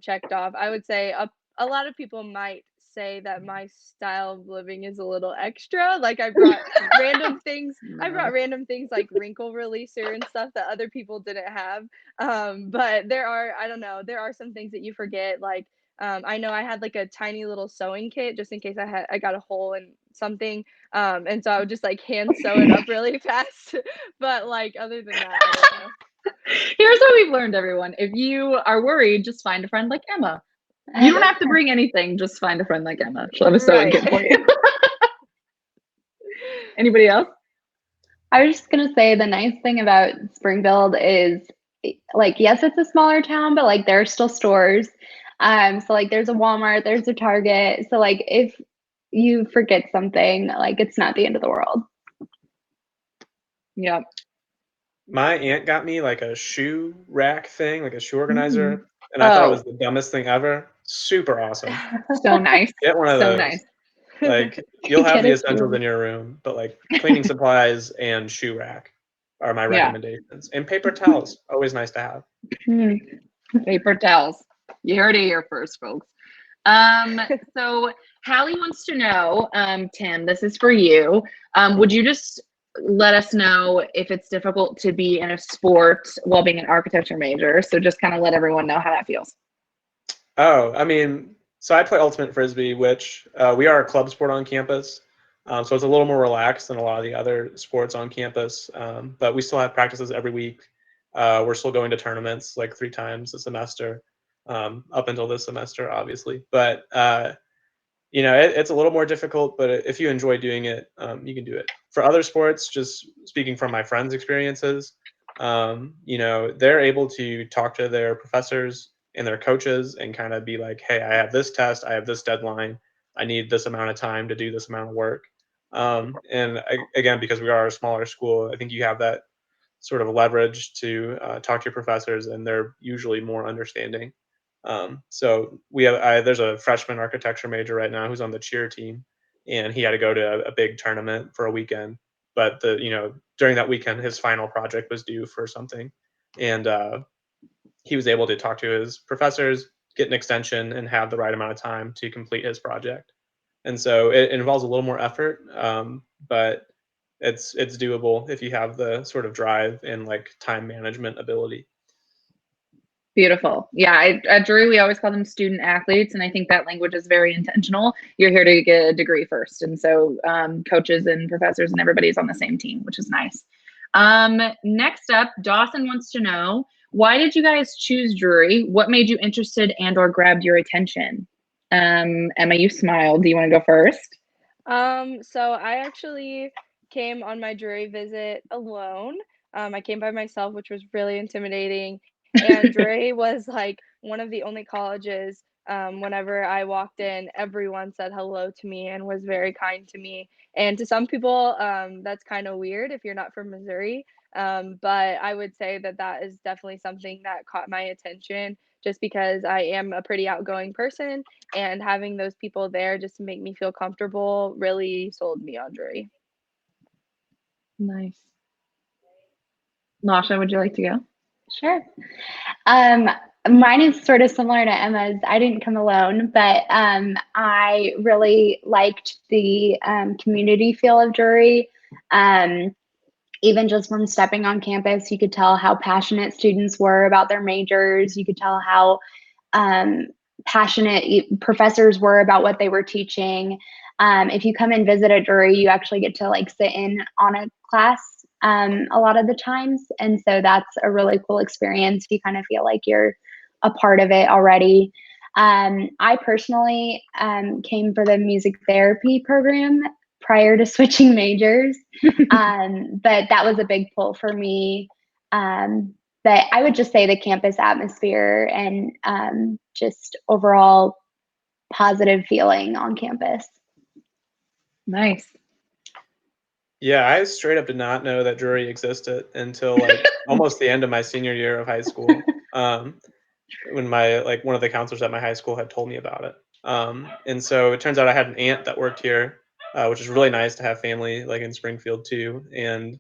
checked off. I would say a lot of people might say that my style of living is a little extra. Like I brought random things. I brought random things like wrinkle releaser and stuff that other people didn't have. But I don't know, there are some things that you forget. Like I know I had like a tiny little sewing kit just in case I got a hole in something. And so I would just like hand sew it up really fast. But like other than that, I don't know. Here's what we've learned, everyone. If you are worried, just find a friend like Emma. You don't have to bring anything, just find a friend like Emma. She'll have a sewing kit for you. Anybody else? I was just gonna say the nice thing about Springfield is like, yes, it's a smaller town, but like there are still stores. So like there's a Walmart, there's a Target. So like if you forget something, like it's not the end of the world. Yep. My aunt got me like a shoe rack thing, like a shoe organizer, and I thought it was the dumbest thing ever. Super awesome. So nice. Get one of So those. nice. Like you'll have Get the a essentials shoe. in your room, but like cleaning supplies and shoe rack are my Yeah. recommendations. And paper towels, always nice to have. Paper towels. You heard it here first, folks. So Hallie wants to know, Tim, this is for you. Would you just let us know if it's difficult to be in a sport while being an architecture major? So just kind of let everyone know how that feels. Oh, I mean, so I play ultimate frisbee, which we are a club sport on campus. So it's a little more relaxed than a lot of the other sports on campus. But we still have practices every week. We're still going to tournaments like 3 times a semester, up until this semester, obviously. But it's a little more difficult. But if you enjoy doing it, you can do it. For other sports, just speaking from my friends' experiences, they're able to talk to their professors and their coaches and kind of be like, hey, I have this test, I have this deadline, I need this amount of time to do this amount of work. Again, because we are a smaller school, I think you have that sort of leverage to talk to your professors, and they're usually more understanding. So there's a freshman architecture major right now who's on the cheer team, and he had to go to a big tournament for a weekend. But during that weekend, his final project was due for something, and he was able to talk to his professors, get an extension, and have the right amount of time to complete his project. And so it involves a little more effort, but it's doable if you have the sort of drive and like time management ability. Beautiful. Yeah, at Drury, we always call them student athletes, and I think that language is very intentional. You're here to get a degree first, and so coaches and professors and everybody's on the same team, which is nice. Next up, Dawson wants to know, why did you guys choose Drury? What made you interested and or grabbed your attention? Emma, you smiled. Do you want to go first? So I actually came on my Drury visit alone. I came by myself, which was really intimidating. And Drury was like one of the only colleges, whenever I walked in, everyone said hello to me and was very kind to me. And to some people, that's kind of weird if you're not from Missouri. But I would say that that is definitely something that caught my attention just because I am a pretty outgoing person, and having those people there just to make me feel comfortable really sold me on Drury. Nice. Lasha, would you like to go? Sure. Mine is sort of similar to Emma's. I didn't come alone, but I really liked the community feel of Drury. Even just from stepping on campus, you could tell how passionate students were about their majors. You could tell how passionate professors were about what they were teaching. If you come and visit at Drury, you actually get to like sit in on a class a lot of the times. And so that's a really cool experience. You kind of feel like you're a part of it already. I personally came for the music therapy program prior to switching majors. But that was a big pull for me. But I would just say the campus atmosphere and just overall positive feeling on campus. Nice. Yeah, I straight up did not know that Drury existed until like almost the end of my senior year of high school. When one of the counselors at my high school had told me about it. And so it turns out I had an aunt that worked here, which is really nice to have family like in Springfield too. And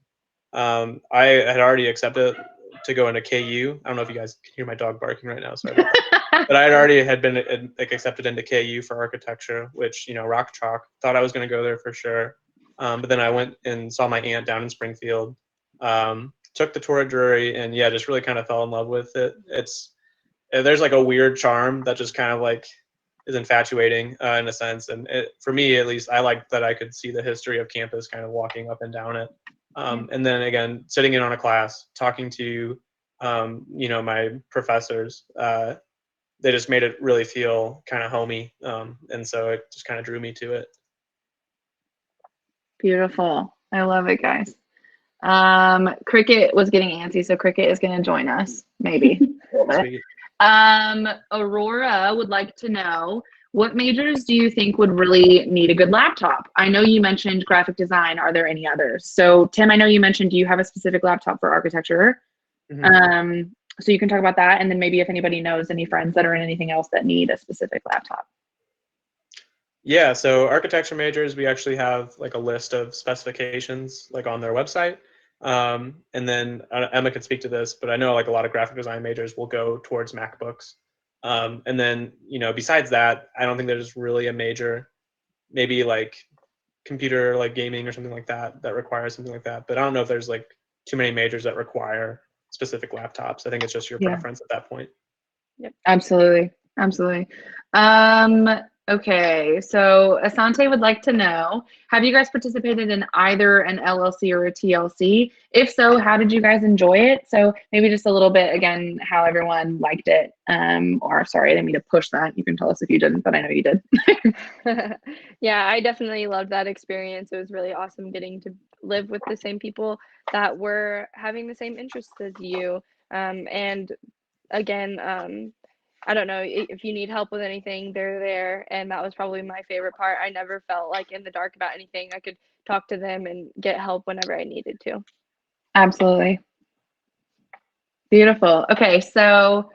I had already accepted to go into KU. I don't know if you guys can hear my dog barking right now, sorry about that. But I had been like accepted into KU for architecture, which, you know, rock chalk. Thought I was going to go there for sure. But then I went and saw my aunt down in Springfield, took the tour at Drury, and yeah, just really kind of fell in love with it. There's like a weird charm that just kind of like is infatuating in a sense. And for me, at least, I like that I could see the history of campus kind of walking up and down it. And then again, sitting in on a class, talking to, you know, my professors, they just made it really feel kind of homey. And so it just kind of drew me to it. Beautiful. I love it, guys. Cricket was getting antsy, so Cricket is going to join us, maybe. Sweet. Aurora would like to know, what majors do you think would really need a good laptop? I know you mentioned graphic design. Are there any others? So Tim, I know you mentioned you have a specific laptop for architecture. Mm-hmm. So you can talk about that, and then maybe if anybody knows any friends that are in anything else that need a specific laptop. Yeah, so architecture majors, we actually have like a list of specifications like on their website. And then Emma can speak to this, but I know like a lot of graphic design majors will go towards MacBooks. And then, you know, besides that, I don't think there's really a major, maybe like computer, like gaming or something like that, that requires something like that. But I don't know if there's like too many majors that require specific laptops. I think it's just your preference at that point. Yep. Absolutely. Absolutely. Okay, so Asante would like to know, have you guys participated in either an LLC or a TLC? If so, how did you guys enjoy it? So maybe just a little bit, again, how everyone liked it. Or sorry, I didn't mean to push that. You can tell us if you didn't, but I know you did. Yeah, I definitely loved that experience. It was really awesome getting to live with the same people that were having the same interests as you. And again, I don't know, if you need help with anything, they're there. And that was probably my favorite part. I never felt like in the dark about anything. I could talk to them and get help whenever I needed to. Absolutely. Beautiful. Okay, so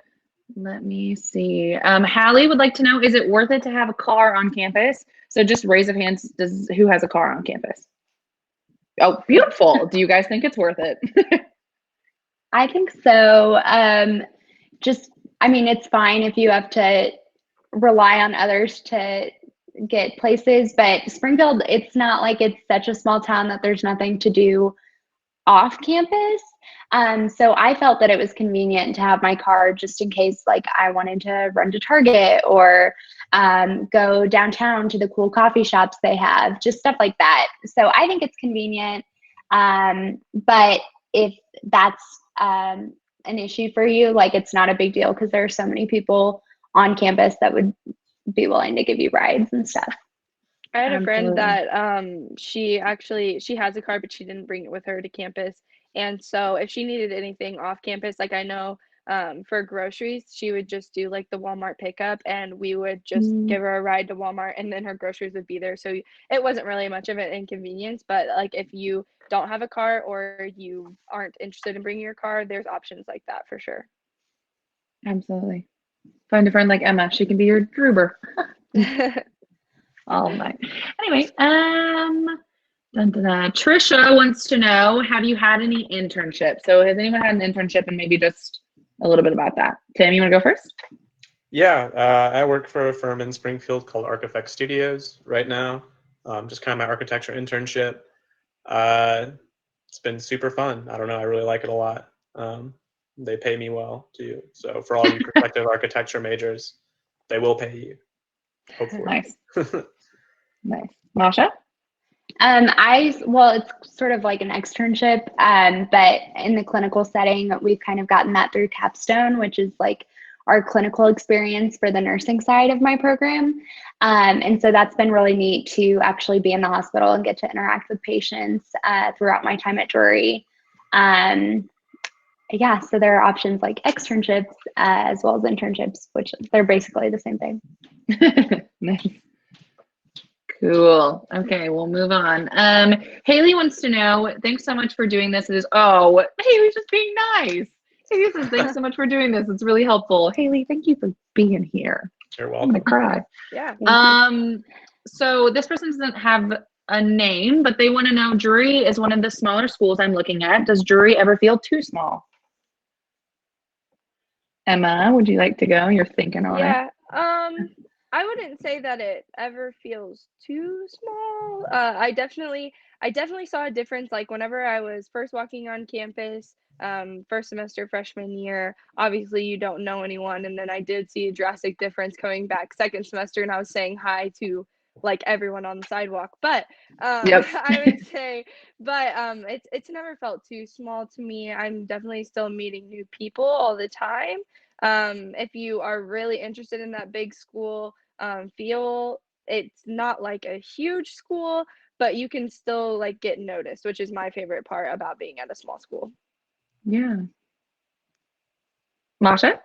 let me see. Hallie would like to know, is it worth it to have a car on campus? So just raise of hands, who has a car on campus? Oh, beautiful. Do you guys think it's worth it? I think so. I mean, it's fine if you have to rely on others to get places, but Springfield, it's not like it's such a small town that there's nothing to do off campus. So I felt that it was convenient to have my car just in case like I wanted to run to Target or go downtown to the cool coffee shops they have, just stuff like that. So I think it's convenient. But if that's an issue for you, like it's not a big deal because there are so many people on campus that would be willing to give you rides and stuff. I had a friend Absolutely. that she has a car, but she didn't bring it with her to campus. And so if she needed anything off campus, like I know for groceries, she would just do like the Walmart pickup and we would just give her a ride to Walmart and then her groceries would be there. So it wasn't really much of an inconvenience, but like if you don't have a car or you aren't interested in bringing your car, there's options like that for sure. Absolutely. Find a friend like Emma. She can be your Druber all night. Anyway, Trisha wants to know, have you had any internships? So has anyone had an internship, and maybe just a little bit about that? Tim, you want to go first? Yeah, I work for a firm in Springfield called Architect Studios right now. Just kind of my architecture internship. It's been super fun. I don't know. I really like it a lot. They pay me well too. So for all you prospective architecture majors, they will pay you. Hopefully. Nice. Nice. Masha? Well, it's sort of like an externship, but in the clinical setting, we've kind of gotten that through Capstone, which is like our clinical experience for the nursing side of my program. And so that's been really neat to actually be in the hospital and get to interact with patients throughout my time at Drury. Yeah, so there are options like externships as well as internships, which they're basically the same thing. Nice. Cool. Okay, we'll move on. Haley wants to know, thanks so much for doing this. Haley's just being nice. Haley says, thanks so much for doing this. It's really helpful. Haley, thank you for being here. You're I'm welcome. gonna cry. Yeah. So this person doesn't have a name, but they want to know, Drury is one of the smaller schools I'm looking at. Does Drury ever feel too small? Emma, would you like to go? You're thinking on it. Yeah. I wouldn't say that it ever feels too small. I definitely saw a difference. Like whenever I was first walking on campus, first semester freshman year, obviously you don't know anyone, and then I did see a drastic difference coming back second semester, and I was saying hi to like everyone on the sidewalk. But Yep. I would say, but it's never felt too small to me. I'm definitely still meeting new people all the time. If you are really interested in that big school feel, it's not like a huge school, but you can still like get noticed, which is my favorite part about being at a small school. Yeah. Masha?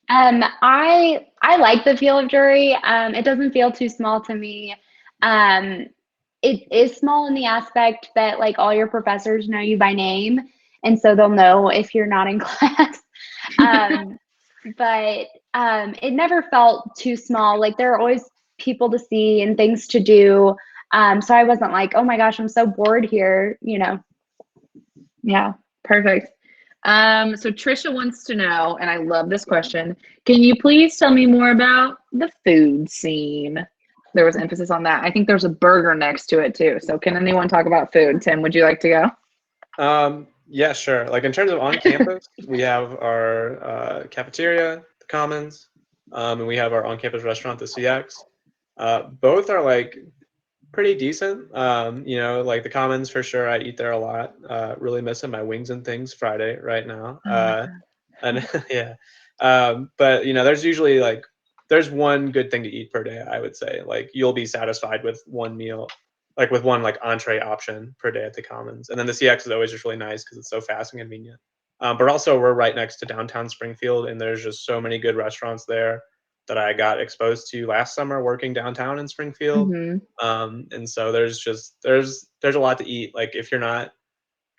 I like the feel of Drury. It doesn't feel too small to me. It is small in the aspect that like all your professors know you by name, and so they'll know if you're not in class. But it never felt too small. Like there are always people to see and things to do. So I wasn't like, oh my gosh, I'm so bored here, you know. Yeah, perfect. So Trisha wants to know, and I love this question, can you please tell me more about the food scene? There was emphasis on that. I think there's a burger next to it too. So can anyone talk about food? Tim, would you like to go? Yeah, sure. Like in terms of on campus, we have our cafeteria, the Commons, and we have our on-campus restaurant, the CX. Both are like pretty decent. Like the Commons for sure. I eat there a lot. Really missing my wings and things Friday right now. And yeah. But there's usually like there's one good thing to eat per day, I would say. Like you'll be satisfied with one meal, like with one like entree option per day at the Commons. And then the CX is always just really nice because it's so fast and convenient. But also we're right next to downtown Springfield, and there's just so many good restaurants there that I got exposed to last summer working downtown in Springfield. And so there's a lot to eat. Like if you're not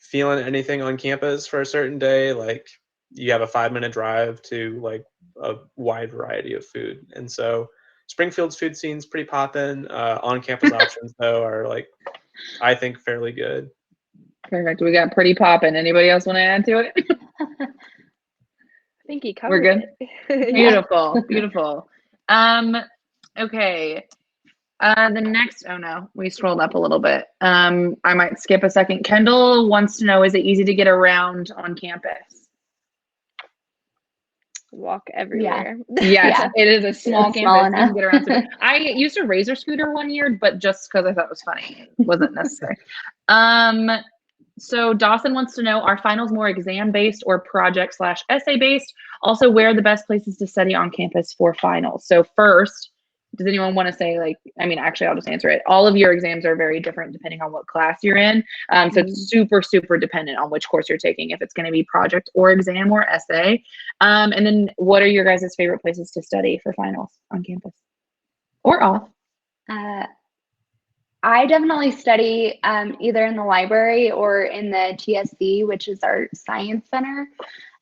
feeling anything on campus for a certain day, like you have a 5-minute drive to like a wide variety of food. And so Springfield's food scene's pretty poppin'. On campus options though are like, I think fairly good. Perfect. We got pretty poppin'. Anybody else want to add to it? I think he covered We're good. it. Beautiful, beautiful. Okay. The next, oh no, we scrolled up a little bit. I might skip a second. Kendall wants to know, is it easy to get around on campus? Walk everywhere. Yes, Yeah. it is a small It's small campus. You can enough. get around. I used a Razor scooter one year, but just because I thought it was funny, it wasn't necessary. So Dawson wants to know, are finals more exam based or project / essay based? Also, where are the best places to study on campus for finals? So first, does anyone want to say, like, I mean, actually, I'll just answer it. All of your exams are very different depending on what class you're in. So it's super, super dependent on which course you're taking, if it's going to be project or exam or essay. And then what are your guys' favorite places to study for finals on campus or off? I definitely study either in the library or in the TSC, which is our science center.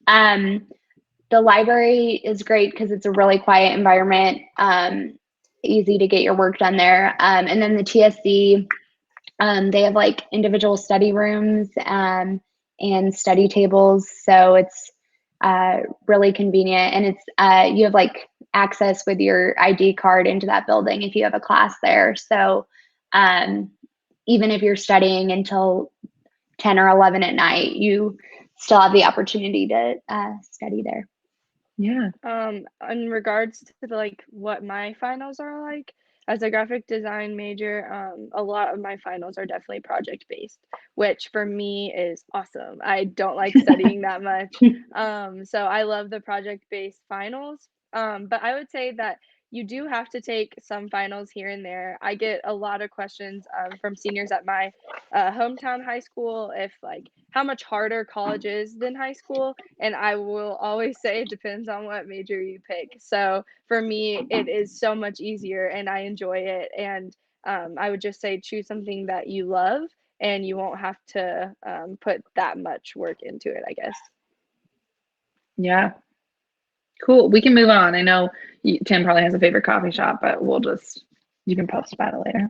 The library is great because it's a really quiet environment, easy to get your work done there. And then the TSC, they have like individual study rooms and study tables. So it's really convenient. And it's you have like access with your ID card into that building if you have a class there. So even if you're studying until 10 or 11 at night, you still have the opportunity to study there. Yeah. In regards to like what my finals are like, as a graphic design major, a lot of my finals are definitely project based, which for me is awesome. I don't like studying that much. So I love the project based finals. But I would say that you do have to take some finals here and there. I get a lot of questions from seniors at my hometown high school, if like how much harder college is than high school. And I will always say it depends on what major you pick. So for me, it is so much easier and I enjoy it. And I would just say choose something that you love and you won't have to put that much work into it, I guess. Yeah. Cool. We can move on. I know Tim probably has a favorite coffee shop, but you can post about it later.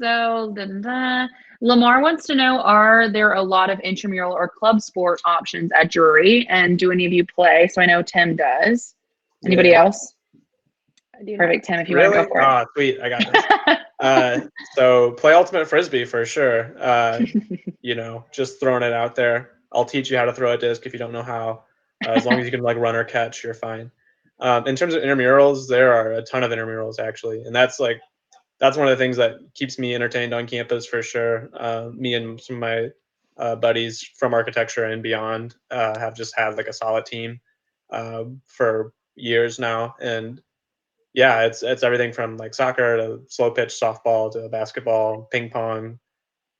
So Lamar wants to know, are there a lot of intramural or club sport options at Drury? And do any of you play? So I know Tim does. Anybody else? I do Perfect, not. Tim, if you want to go for it. Oh, sweet. I got this. So play ultimate frisbee for sure. Just throwing it out there. I'll teach you how to throw a disc if you don't know how. As long as you can like run or catch, you're fine. In terms of intramurals, there are a ton of intramurals actually, and that's one of the things that keeps me entertained on campus for sure. Me and some of my buddies from architecture and beyond have just had like a solid team for years now, and yeah, it's everything from like soccer to slow pitch softball to basketball, ping pong.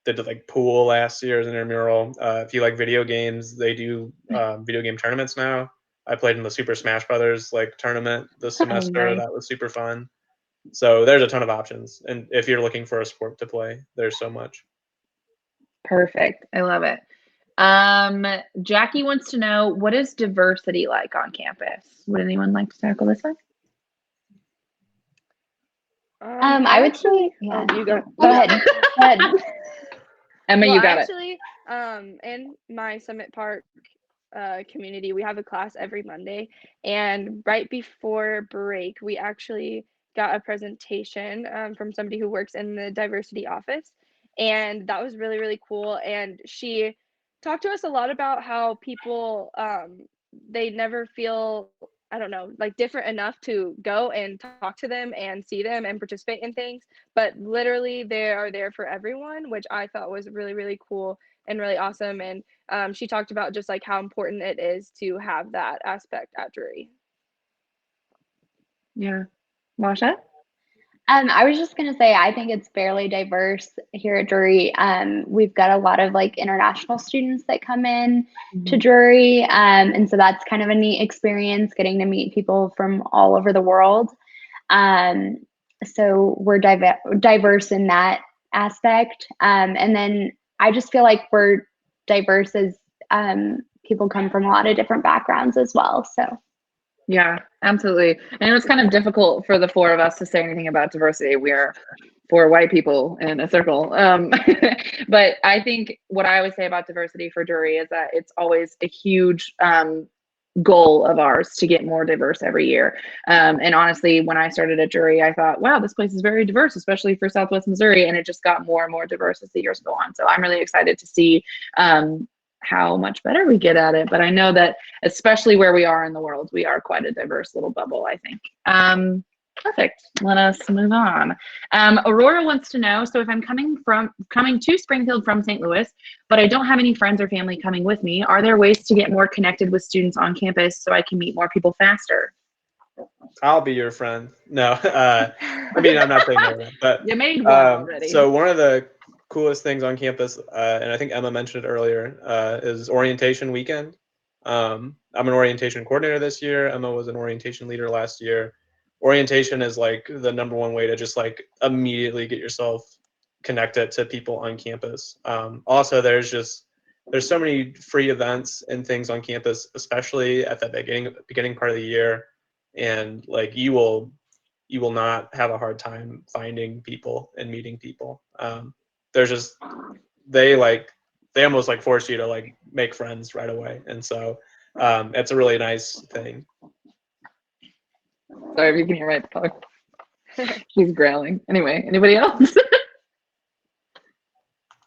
Did like pool last year as an intramural. If you like video games, they do video game tournaments now. I played in the Super Smash Brothers like tournament this semester. nice. That was super fun. So there's a ton of options, and if you're looking for a sport to play, there's so much. Perfect. I love it. Jackie wants to know, what is diversity like on campus? Would anyone like to tackle this one? I would say, yeah. Oh, you go. Go ahead. Go ahead. Emma, Well, you got actually, in my Summit Park community, we have a class every Monday, and right before break, we actually got a presentation from somebody who works in the diversity office, and that was really, really cool. And she talked to us a lot about how people they never feel, I don't know, like different enough to go and talk to them and see them and participate in things, but literally they are there for everyone, which I thought was really, really cool and really awesome. And she talked about just like how important it is to have that aspect at Drury. Yeah. Masha? I was just gonna say, I think it's fairly diverse here at Drury. We've got a lot of like international students that come in to Drury, and so that's kind of a neat experience, getting to meet people from all over the world. So we're diverse in that aspect, and then I just feel like we're diverse as people come from a lot of different backgrounds as well. So. Yeah, absolutely. And it was kind of difficult for the four of us to say anything about diversity. We're four white people in a circle. But I think what I always say about diversity for Drury is that it's always a huge goal of ours to get more diverse every year. And honestly, when I started at Drury, I thought, wow, this place is very diverse, especially for Southwest Missouri. And it just got more and more diverse as the years go on. So I'm really excited to see how much better we get at it. But I know that especially where we are in the world, we are quite a diverse little bubble, I think. Perfect. Let us move on. Aurora wants to know, so if I'm coming to Springfield from St. Louis, but I don't have any friends or family coming with me, are there ways to get more connected with students on campus so I can meet more people faster? I'll be your friend. No, I mean, I'm not saying that, but you made one already. So one of the coolest things on campus, and I think Emma mentioned it earlier, is orientation weekend. I'm an orientation coordinator this year. Emma was an orientation leader last year. Orientation is like the #1 way to just like immediately get yourself connected to people on campus. Also, there's so many free events and things on campus, especially at the beginning part of the year, and like you will not have a hard time finding people and meeting people. There's just they almost like force you to like make friends right away, and so it's a really nice thing. Sorry if you can hear my dog. She's growling. Anyway, anybody else?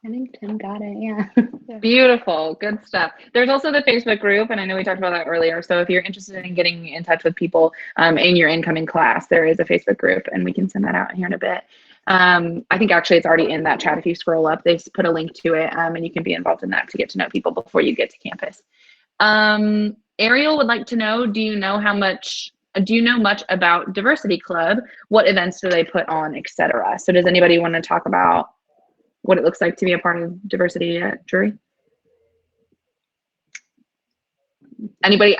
I think Tim got it. Yeah. Beautiful. Good stuff. There's also the Facebook group, and I know we talked about that earlier. So if you're interested in getting in touch with people in your incoming class, there is a Facebook group, and we can send that out here in a bit. I think actually it's already in that chat. If you scroll up, they put a link to it, and you can be involved in that to get to know people before you get to campus. Ariel would like to know, do you know much about Diversity Club? What events do they put on, etc.? So does anybody want to talk about what it looks like to be a part of diversity at Drury? Anybody?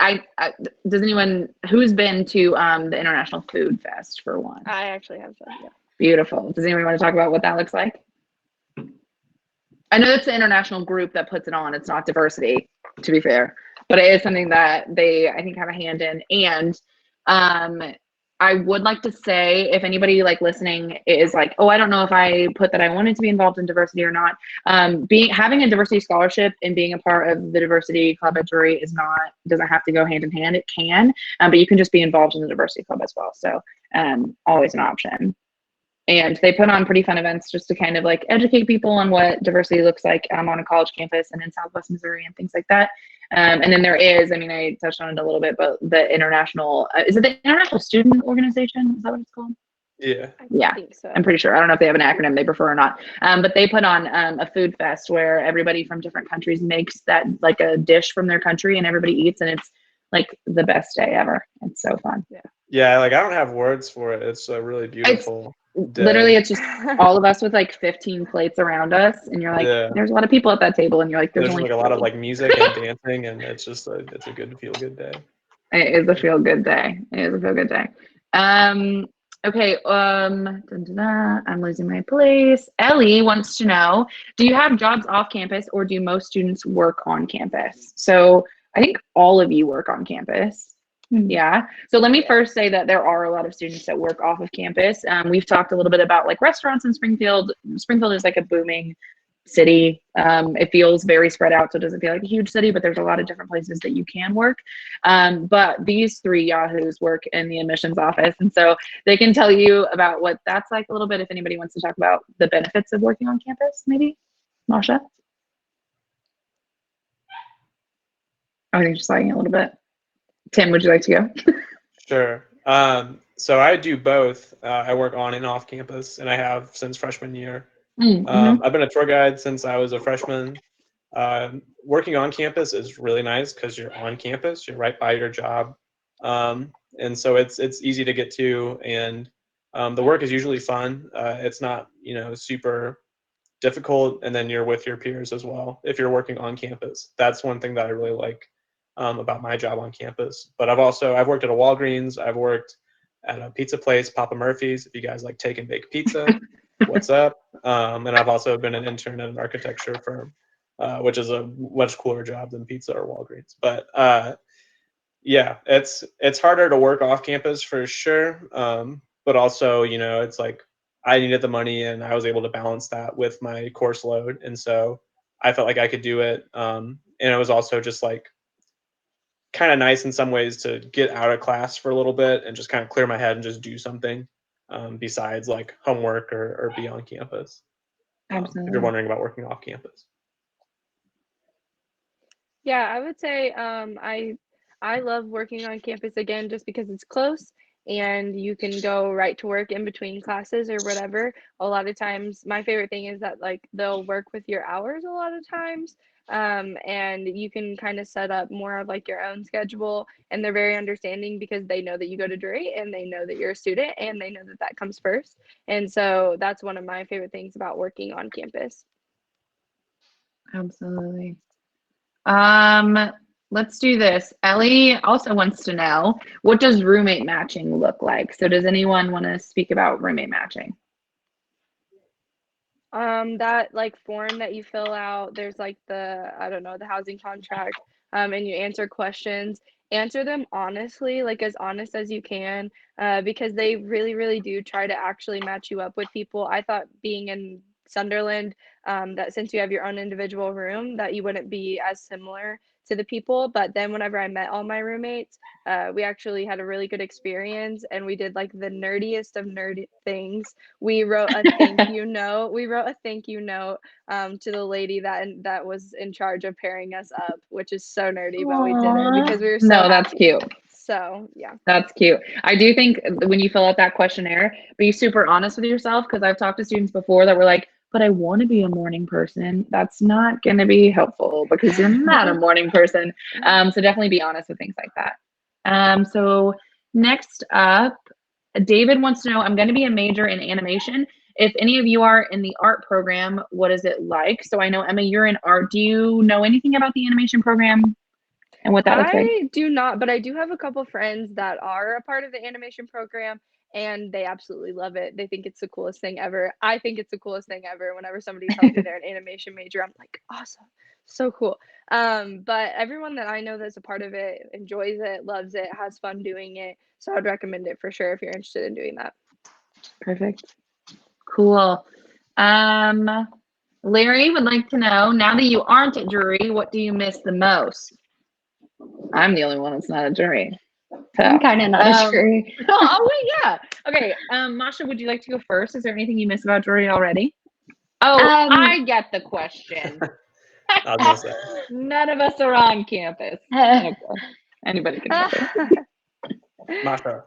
Does anyone who's been to the International Food Fest for one? I actually have some. Yeah. Beautiful. Does anyone want to talk about what that looks like? I know it's the international group that puts it on. It's not diversity, to be fair, but it is something that they, I think, have a hand in. And I would like to say, if anybody like listening is like, oh, I don't know if I put that I wanted to be involved in diversity or not, having a diversity scholarship and being a part of the diversity club at Drury doesn't have to go hand in hand. It can, but you can just be involved in the diversity club as well. So always an option. And they put on pretty fun events just to kind of like educate people on what diversity looks like on a college campus and in Southwest Missouri and things like that. And then there is, I mean, I touched on it a little bit, but the international, is it the International Student Organization? Is that what it's called? Yeah. Yeah, think so. I'm pretty sure. I don't know if they have an acronym they prefer or not. But they put on a food fest where everybody from different countries makes that like a dish from their country and everybody eats, and it's like the best day ever. It's so fun. Yeah, like I don't have words for it. It's a really beautiful day. Literally, it's just all of us with like 15 plates around us, and you're like, there's a lot of people at that table, and you're like, there's only like a lot of like music and dancing, and it's just it's a good feel good day. It is a feel good day. Okay. I'm losing my place. Ellie wants to know, do you have jobs off campus or do most students work on campus? So I think all of you work on campus. Yeah. So let me first say that there are a lot of students that work off of campus. We've talked a little bit about like restaurants in Springfield. Springfield is like a booming city. It feels very spread out, so it doesn't feel like a huge city, but there's a lot of different places that you can work. But these three yahoos work in the admissions office, and so they can tell you about what that's like a little bit if anybody wants to talk about the benefits of working on campus, maybe. Masha? I think just lagging a little bit. Tim, would you like to go? Sure. So I do both. I work on and off campus, and I have since freshman year. I've been a tour guide since I was a freshman. Working on campus is really nice because you're on campus, you're right by your job, and so it's easy to get to, and the work is usually fun. It's not super difficult, and then you're with your peers as well if you're working on campus. That's one thing that I really like about my job on campus. But I've worked at a Walgreens, I've worked at a pizza place, Papa Murphy's, if you guys like take and bake pizza. What's up? And I've also been an intern at an architecture firm, which is a much cooler job than pizza or Walgreens. But yeah, it's harder to work off campus for sure. But also, it's like I needed the money and I was able to balance that with my course load. And so I felt like I could do it. And it was also just like kind of nice in some ways to get out of class for a little bit and just kind of clear my head and just do something besides like homework or be on campus. If you're Absolutely. wondering about working off campus. Yeah, I would say I love working on campus again just because it's close and you can go right to work in between classes or whatever. A lot of times, my favorite thing is that like they'll work with your hours a lot of times. And you can kind of set up more of like your own schedule, and they're very understanding because they know that you go to Drury and they know that you're a student and they know that that comes first. And so that's one of my favorite things about working on campus. Absolutely. Let's do this. Ellie also wants to know, what does roommate matching look like? So does anyone want to speak about roommate matching? That like form that you fill out, there's like the, I don't know, the housing contract, and you answer questions, answer them honestly, like as honest as you can, because they really, really do try to actually match you up with people. I thought being in Sunderland, that since you have your own individual room, that you wouldn't be as similar to the people. But then whenever I met all my roommates, we actually had a really good experience and we did like the nerdiest of nerd things. We wrote a thank you note. We wrote a thank you note to the lady that was in charge of pairing us up, which is so nerdy, but we did it because we were so No, that's happy. cute. So yeah. That's cute. I do think when you fill out that questionnaire, be super honest with yourself, because I've talked to students before that were like, but I want to be a morning person. That's not going to be helpful because you're not a morning person. So definitely be honest with things like that. So next up, David wants to know, I'm going to be a major in animation. If any of you are in the art program, what is it like? So I know, Emma, you're in art. Do you know anything about the animation program and what that looks like? I do not, but I do have a couple friends that are a part of the animation program and they absolutely love it. They think it's the coolest thing ever. I think it's the coolest thing ever. Whenever somebody tells me they're an animation major, I'm like, awesome. So cool. But everyone that I know that's a part of it enjoys it, loves it, has fun doing it. So I would recommend it for sure if you're interested in doing that. Perfect. Cool. Larry would like to know, now that you aren't at Drury, what do you miss the most? I'm the only one that's not at Drury. So, I'm kind of not sure. oh, wait, yeah. Okay. Masha, would you like to go first? Is there anything you miss about Drury already? Oh, I get the question. I was gonna say. None of us are on campus. Okay. Anybody can answer. Masha.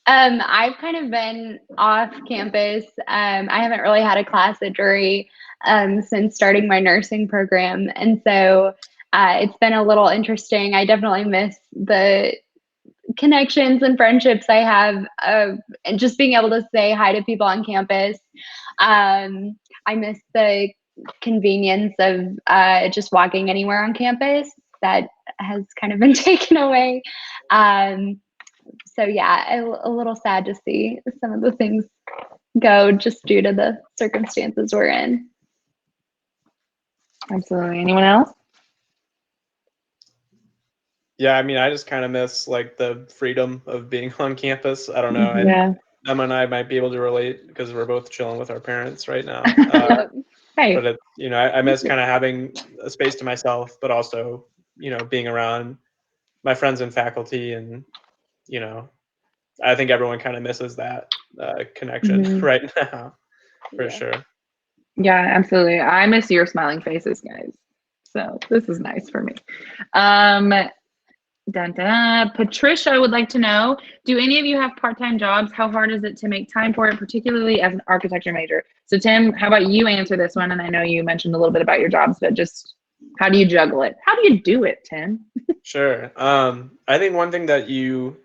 I've kind of been off campus. I haven't really had a class at Drury since starting my nursing program. And so it's been a little interesting. I definitely miss the connections and friendships I have, and just being able to say hi to people on campus. I miss the convenience of just walking anywhere on campus. That has kind of been taken away. So yeah, a little sad to see some of the things go just due to the circumstances we're in. Absolutely. Anyone else? Yeah, I mean, I just kind of miss like the freedom of being on campus. I don't know. Yeah. Emma and I might be able to relate because we're both chilling with our parents right now. Yep. Hey. But it, I miss kind of having a space to myself, but also, being around my friends and faculty, and I think everyone kind of misses that connection Mhm. right now, for Yeah. sure. Yeah, absolutely. I miss your smiling faces, guys. So this is nice for me. Patricia would like to know, do any of you have part-time jobs? How hard is it to make time for it, particularly as an architecture major? So Tim, how about you answer this one? And I know you mentioned a little bit about your jobs, but just how do you juggle it? How do you do it, Tim? Sure. I think one thing that you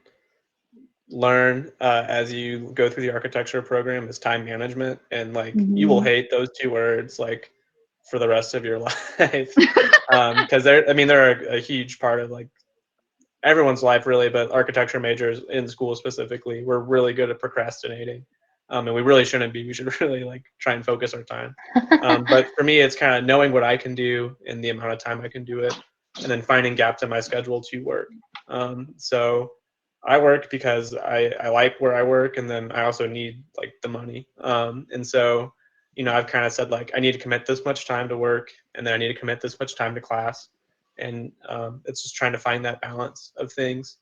learn as you go through the architecture program is time management, and like you will hate those two words like for the rest of your life, because they're a huge part of like everyone's life really, but architecture majors in school specifically, we're really good at procrastinating, and we really shouldn't be. We should really like try and focus our time. But for me, it's kind of knowing what I can do in the amount of time I can do it, and then finding gaps in my schedule to work. So I work because I like where I work, and then I also need like the money. And so, I've kind of said like I need to commit this much time to work, and then I need to commit this much time to class. and it's just trying to find that balance of things.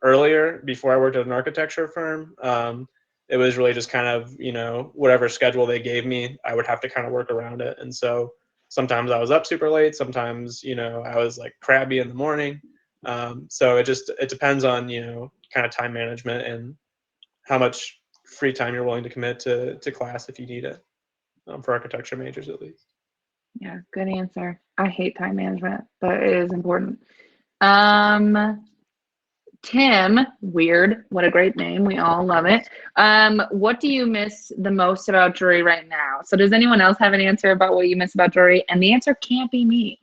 Earlier, before I worked at an architecture firm, it was really just kind of, whatever schedule they gave me, I would have to kind of work around it. And so sometimes I was up super late, sometimes, I was like crabby in the morning. So it depends on, kind of time management and how much free time you're willing to commit to class if you need it, for architecture majors at least. Yeah, good answer. I hate time management, but it is important. Tim, weird. What a great name. We all love it. What do you miss the most about Drury right now? So does anyone else have an answer about what you miss about Drury? And the answer can't be me.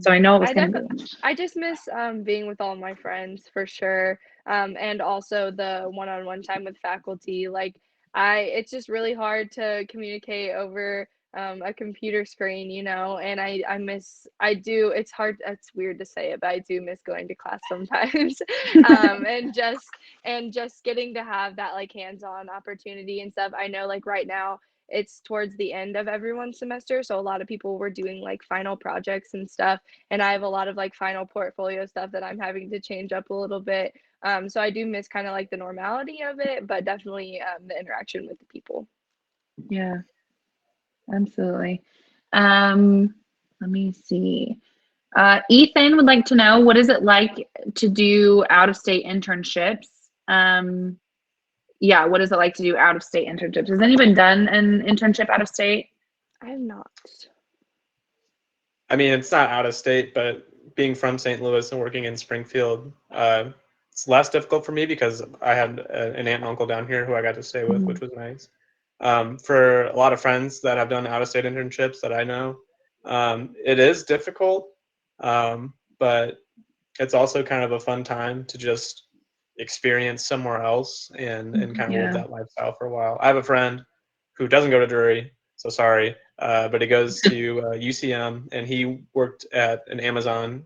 So I know it was I going to definitely, be. I just miss being with all my friends for sure, and also the one-on-one time with faculty. Like it's just really hard to communicate over a computer screen, and I do. It's hard. It's weird to say it, but I do miss going to class sometimes, and just getting to have that like hands-on opportunity and stuff. I know like right now it's towards the end of everyone's semester, so a lot of people were doing like final projects and stuff, and I have a lot of like final portfolio stuff that I'm having to change up a little bit. So I do miss kind of like the normality of it, but definitely the interaction with the people. Yeah, absolutely. Let me see. Ethan would like to know, what is it like to do out-of-state internships? Yeah, what is it like to do out-of-state internships? Has anyone done an internship out of state? I have not. I mean, it's not out of state, but being from St. Louis and working in Springfield, it's less difficult for me because I had an aunt and uncle down here who I got to stay with, which was nice. For a lot of friends that have done out-of-state internships that I know, it is difficult, but it's also kind of a fun time to just experience somewhere else and kind of live Yeah. that lifestyle for a while. I have a friend who doesn't go to Drury, so sorry, but he goes to UCM, and he worked at an Amazon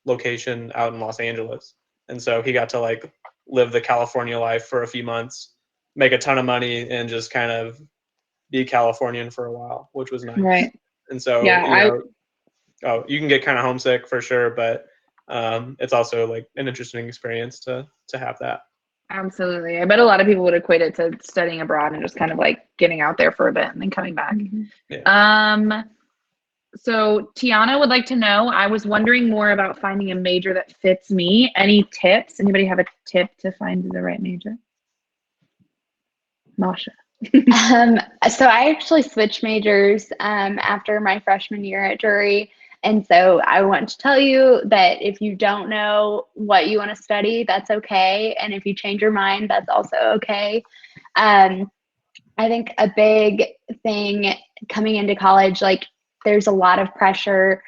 location out in Los Angeles, and so he got to like live the California life for a few months, make a ton of money, and just kind of be Californian for a while, which was nice. Right. And so Yeah, you can get kind of homesick for sure, but it's also like an interesting experience to have that. absolutely. I bet a lot of people would equate it to studying abroad and just kind of like getting out there for a bit and then coming back. Yeah. So Tiana would like to know, I was wondering more about finding a major that fits me. Any tips? Anybody have a tip to find the right major? Masha. So I actually switched majors after my freshman year at Drury. And so I want to tell you that if you don't know what you want to study, that's okay. And if you change your mind, that's also okay. I think a big thing coming into college, like there's a lot of pressure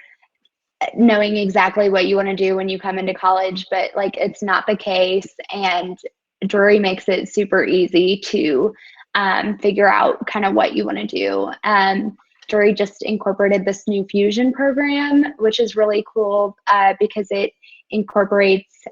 knowing exactly what you want to do when you come into college, but like it's not the case. And Drury makes it super easy to figure out kind of what you want to do. Drury just incorporated this new fusion program, which is really cool because it incorporates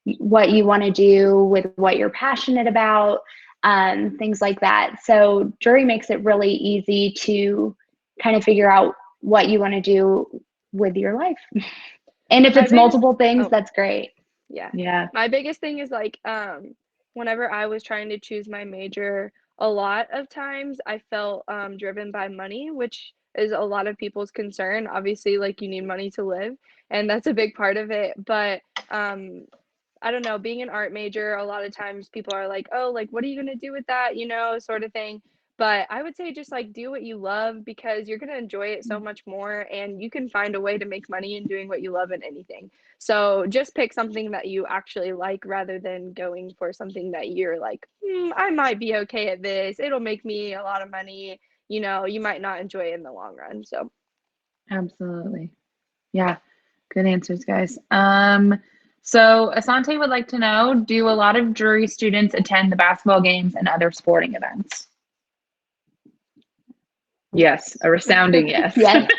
what you want to do with what you're passionate about, things like that. So Drury makes it really easy to kind of figure out what you want to do with your life. And if it's multiple things, that's great. Yeah. My biggest thing is like whenever I was trying to choose my major, a lot of times I felt driven by money, which is a lot of people's concern. Obviously, like you need money to live, and that's a big part of it. But I don't know, being an art major, a lot of times people are like, oh, like, what are you going to do with that? Sort of thing. But I would say just like do what you love because you're going to enjoy it so much more, and you can find a way to make money in doing what you love in anything. So just pick something that you actually like rather than going for something that you're like, I might be okay at this. It'll make me a lot of money. You might not enjoy it in the long run. So Absolutely. Yeah. Good answers, guys. So Asante would like to know, do a lot of Drury students attend the basketball games and other sporting events? Yes, a resounding yes. Yes.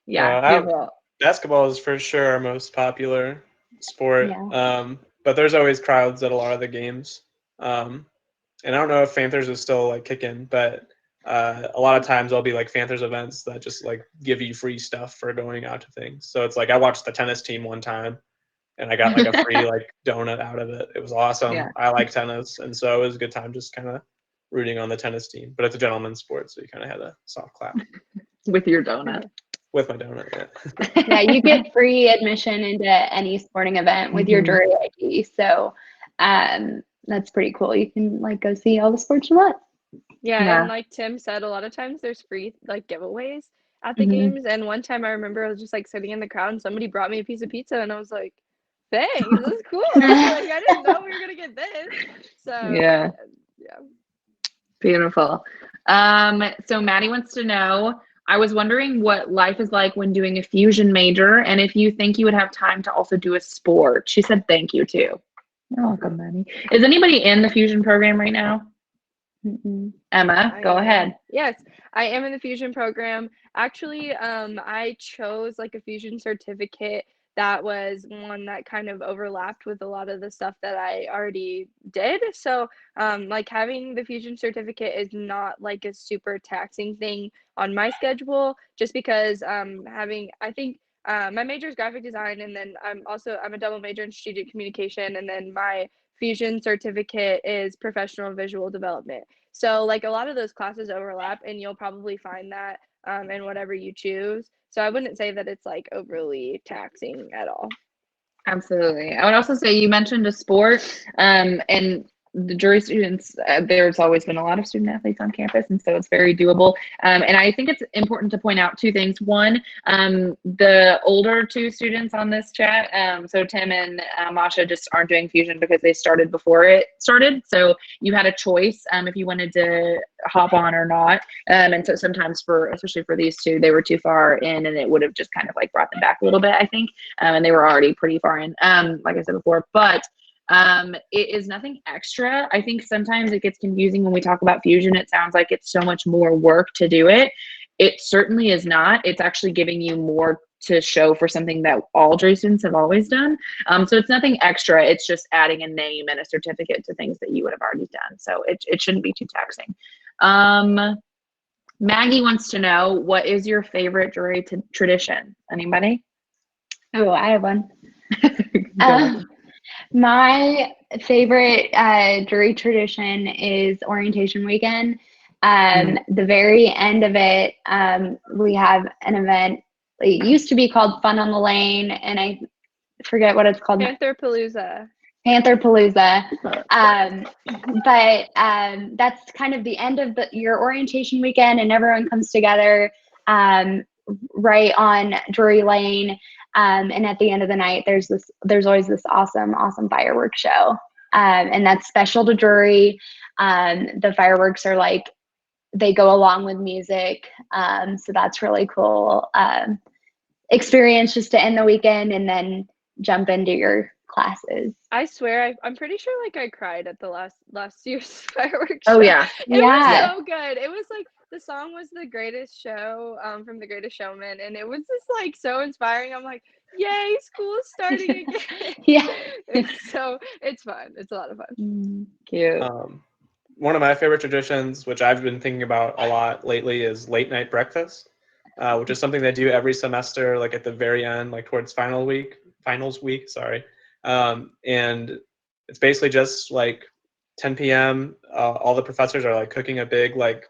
Yeah, beautiful. Basketball is for sure our most popular sport, but there's always crowds at a lot of the games. And I don't know if Panthers is still like kicking, but a lot of times there'll be like Panthers events that just like give you free stuff for going out to things. So it's like I watched the tennis team one time and I got like a free like donut out of it. It was awesome. Yeah. I like tennis, and so it was a good time just kind of rooting on the tennis team. But it's a gentleman's sport, so you kind of had a soft clap With your donut. with my donut. Yeah. Yeah, you get free admission into any sporting event with your Mhm. Drury ID. So that's pretty cool. You can like go see all the sports you want. Yeah, Yeah. and like Tim said, a lot of times there's free like giveaways at the Mhm. games. And one time I remember I was just like sitting in the crowd and somebody brought me a piece of pizza and I was like, thanks, this is cool. Like I didn't know we were gonna get this. So Yeah. yeah. Beautiful. So Maddie wants to know, I was wondering what life is like when doing a fusion major and if you think you would have time to also do a sport. She said thank you too. You're welcome, Maddie. Is anybody in the fusion program right now? Mm-mm. Emma, go ahead. Yes, I am in the fusion program. Actually, I chose like a fusion certificate that was one that kind of overlapped with a lot of the stuff that I already did. So, like having the fusion certificate is not like a super taxing thing on my schedule, just because I think my major is graphic design, and then I'm a double major in strategic communication, and then my fusion certificate is professional visual development. So like a lot of those classes overlap, and you'll probably find that in whatever you choose. So I wouldn't say that it's like overly taxing at all. Absolutely. I would also say you mentioned a sport, and the Drury students, there's always been a lot of student athletes on campus, and so it's very doable. And I think it's important to point out two things. One, the older two students on this chat, so Tim and Masha, just aren't doing fusion because they started before it started. So you had a choice if you wanted to hop on or not. And so sometimes especially for these two, they were too far in, and it would have just kind of like brought them back a little bit, I think. And they were already pretty far in, like I said before, but it is nothing extra. I think sometimes it gets confusing when we talk about fusion. It sounds like it's so much more work to do it. It certainly is not. It's actually giving you more to show for something that all Drury students have always done. So it's nothing extra. It's just adding a name and a certificate to things that you would have already done. So it shouldn't be too taxing. Maggie wants to know, what is your favorite Drury tradition? Anybody? Oh, I have one. Go ahead. My favorite Drury tradition is orientation weekend. The very end of it, we have an event. It used to be called Fun on the Lane, and I forget what it's called. Panther Palooza. Panther Palooza. But that's kind of the end of your orientation weekend, and everyone comes together right on Drury Lane. And at the end of the night, there's always this awesome fireworks show. And that's special to Drury. The fireworks are like, they go along with music. So that's really cool experience just to end the weekend and then jump into your classes. I swear, I'm pretty sure like I cried at the last year's fireworks Oh show. yeah. It Yeah. was so good. It was like the song was The Greatest Show from The Greatest Showman, and it was just like so inspiring. I'm like, yay, school's starting again. Yeah. It's fun. It's a lot of fun. Cute. One of my favorite traditions, which I've been thinking about a lot lately, is late night breakfast, which is something they do every semester, like at the very end, like towards finals week, sorry. And it's basically just like 10 p.m. All the professors are like cooking a big like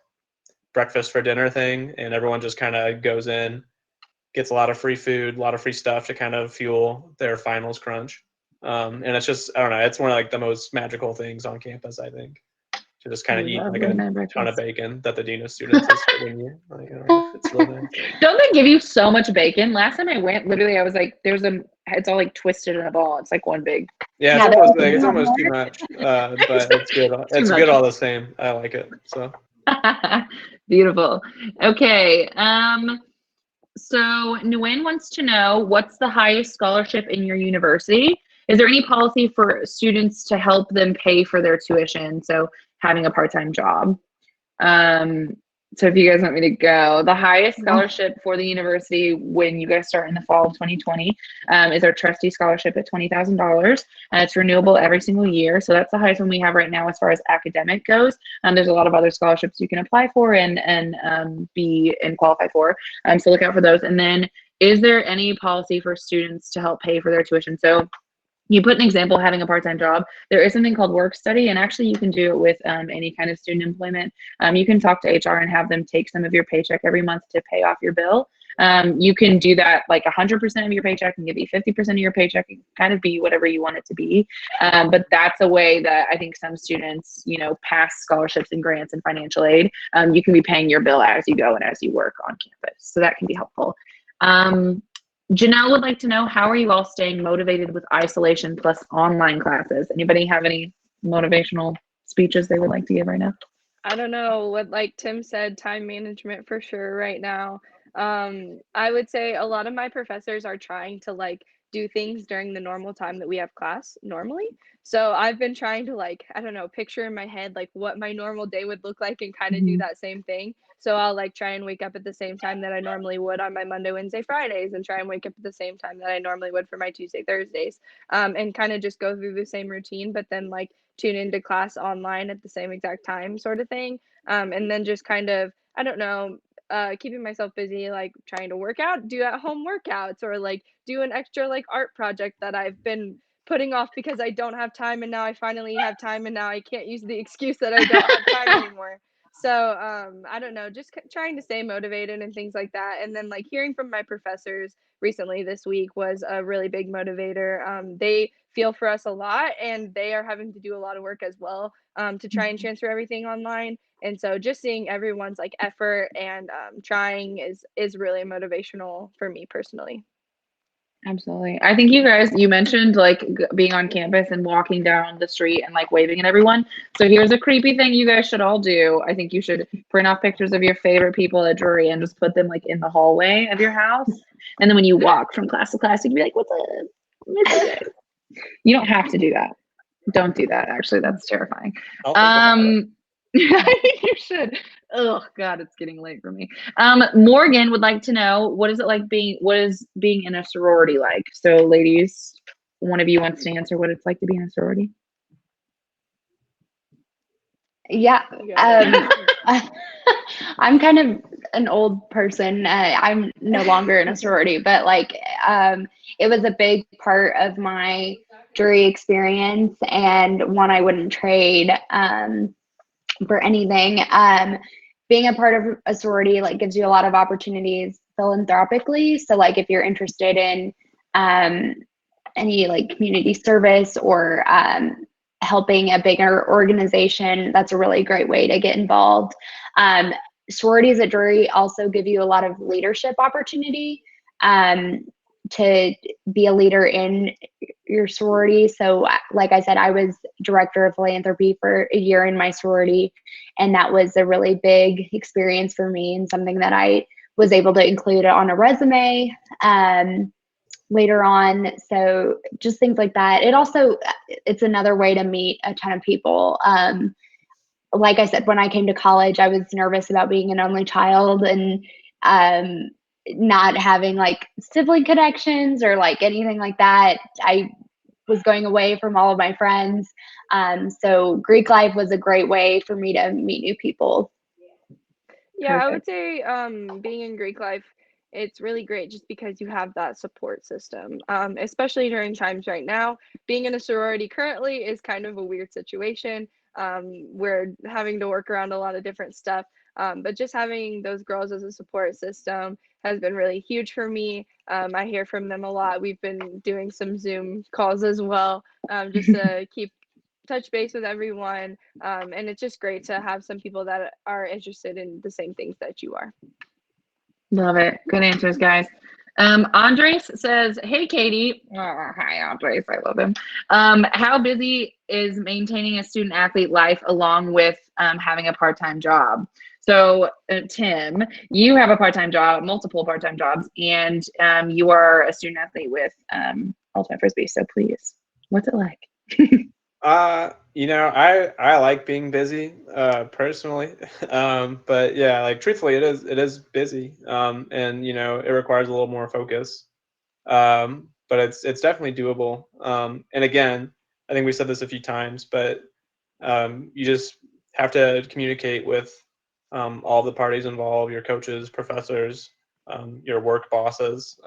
breakfast for dinner thing, and everyone just kind of goes in, gets a lot of free food, a lot of free stuff to kind of fuel their finals crunch. And it's just, I don't know, it's one of like the most magical things on campus, I think, to just kind of eat like a ton of bacon that the dean of students is giving you. Like, it's really nice. Don't they give you so much bacon? Last time I went, literally, I was like, it's all like twisted in a ball. It's like one big. Yeah, it's almost too much, but it's good. It's good all the same. I like it. So beautiful. Okay. So Nguyen wants to know, what's the highest scholarship in your university? Is there any policy for students to help them pay for their tuition? So having a part-time job. So if you guys want me to go, the highest scholarship for the university when you guys start in the fall of 2020 is our trustee scholarship at $20,000. It's renewable every single year. So that's the highest one we have right now as far as academic goes. There's a lot of other scholarships you can apply for and be and qualify for. So look out for those. And then is there any policy for students to help pay for their tuition? So you put an example having a part-time job. There is something called work study, and actually you can do it with any kind of student employment. You can talk to HR and have them take some of your paycheck every month to pay off your bill. You can do that like 100% of your paycheck and give you 50% of your paycheck. It can kind of be whatever you want it to be. But that's a way that I think some students, you know, pass scholarships and grants and financial aid. You can be paying your bill as you go and as you work on campus. So that can be helpful. Janelle would like to know, how are you all staying motivated with isolation plus online classes? Anybody have any motivational speeches they would like to give right now? I don't know what, like Tim said, time management for sure right now. I would say a lot of my professors are trying to like do things during the normal time that we have class normally. So I've been trying to like, I don't know, picture in my head like what my normal day would look like and kind of do that same thing. So I'll like try and wake up at the same time that I normally would on my Monday, Wednesday, Fridays, and try and wake up at the same time that I normally would for my Tuesday, Thursdays, and kind of just go through the same routine, but then like tune into class online at the same exact time sort of thing. And then just kind of, I don't know, keeping myself busy, like trying to work out, do at home workouts, or like do an extra like art project that I've been putting off because I don't have time, and now I finally have time, and now I can't use the excuse that I don't have time anymore. So I don't know, just trying to stay motivated and things like that. And then like hearing from my professors recently this week was a really big motivator. They feel for us a lot, and they are having to do a lot of work as well to try and transfer everything online. And so just seeing everyone's like effort and trying is really motivational for me personally. Absolutely. I think you mentioned like being on campus and walking down the street and like waving at everyone. So here's a creepy thing you guys should all do. I think you should print off pictures of your favorite people at Drury and just put them like in the hallway of your house. And then when you walk from class to class, you can be like, what's up? You don't have to do that. Don't do that. Actually, that's terrifying. I think you should. Oh God, it's getting late for me. Morgan would like to know, what is being in a sorority like? So ladies, one of you wants to answer what it's like to be in a sorority. Yeah. I'm kind of an old person. I'm no longer in a sorority, but like it was a big part of my Drury experience and one I wouldn't trade for anything. Being a part of a sorority like gives you a lot of opportunities philanthropically. So like if you're interested in any like community service or helping a bigger organization, that's a really great way to get involved. Sororities at Drury also give you a lot of leadership opportunity to be a leader in your sorority. So like I said, I was director of philanthropy for a year in my sorority, and that was a really big experience for me and something that I was able to include on a resume later on. So just things like that. It's another way to meet a ton of people. Like I said, when I came to college, I was nervous about being an only child and not having like sibling connections or like anything like that. I was going away from all of my friends. So Greek life was a great way for me to meet new people. Yeah, I would say being in Greek life, it's really great just because you have that support system, especially during times right now. Being in a sorority currently is kind of a weird situation. We're having to work around a lot of different stuff. But just having those girls as a support system has been really huge for me. I hear from them a lot. We've been doing some Zoom calls as well, just to keep touch base with everyone. And it's just great to have some people that are interested in the same things that you are. Love it. Good answers, guys. Andres says, hey, Katie. Oh, hi, Andres. I love him. How busy is maintaining a student athlete life along with having a part-time job? So, Tim, you have a part-time job, multiple part-time jobs, and you are a student athlete with Ultimate Frisbee. So please, what's it like? I like being busy, personally. But yeah, like truthfully, it is busy. And it requires a little more focus. But it's definitely doable. And again, I think we said this a few times, but you just have to communicate with all the parties involved, your coaches, professors, your work bosses.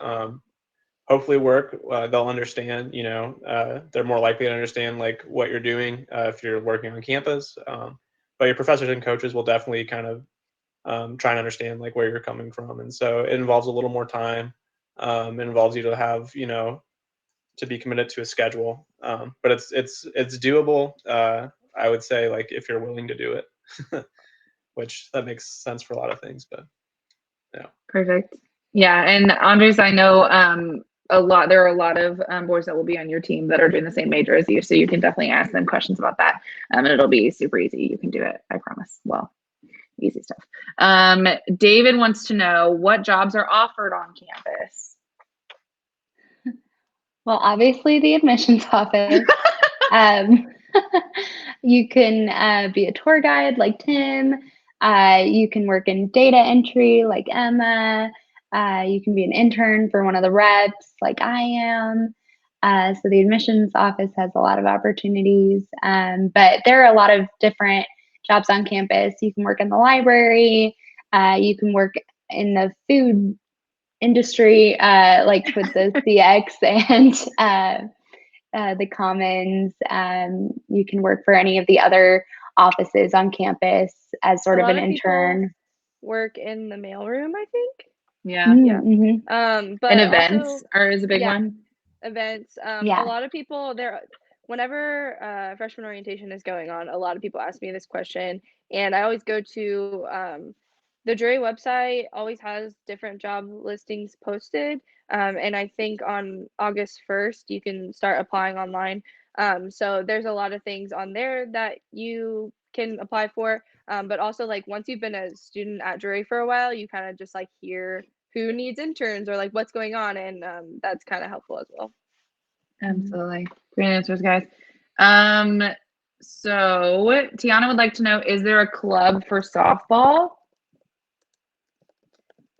Hopefully they'll understand, they're more likely to understand like what you're doing if you're working on campus. But your professors and coaches will definitely kind of try and understand like where you're coming from. And so it involves a little more time. It involves you to have, to be committed to a schedule. But it's doable. I would say like if you're willing to do it, which that makes sense for a lot of things, but yeah. Perfect. Yeah, and Andres, I know there are a lot of boys that will be on your team that are doing the same major as you, so you can definitely ask them questions about that. And it'll be super easy. You can do it, I promise. Well, easy stuff. David wants to know what jobs are offered on campus. Well, obviously the admissions office. um, you can be a tour guide like Tim. You can work in data entry like Emma. You can be an intern for one of the reps like I am. So the admissions office has a lot of opportunities, but there are a lot of different jobs on campus. You can work in the library. You can work in the food industry, like with the CX and the Commons. You can work for any of the other offices on campus as sort A of an lot of people intern. work in the mailroom, I think. Yeah. Yeah. Mm-hmm. But And also events is a big one. events. Yeah. A lot of people there. Whenever freshman orientation is going on, a lot of people ask me this question, and I always go to the Drury website. Always has different job listings posted, and I think on August 1st you can start applying online. So there's a lot of things on there that you can apply for. But also like once you've been a student at Drury for a while, you kind of just like hear who needs interns or like what's going on, and that's kind of helpful as well. Absolutely. Great answers, guys. So Tiana would like to know, is there a club for softball?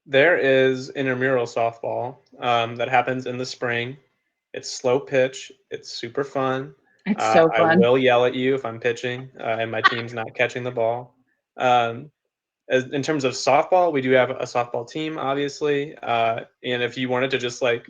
There is intramural softball that happens in the spring. It's slow pitch. It's super fun. It's so I fun. will yell at you if I'm pitching and my team's not catching the ball. Um, in terms of softball, we do have a softball team, obviously. And if you wanted to just like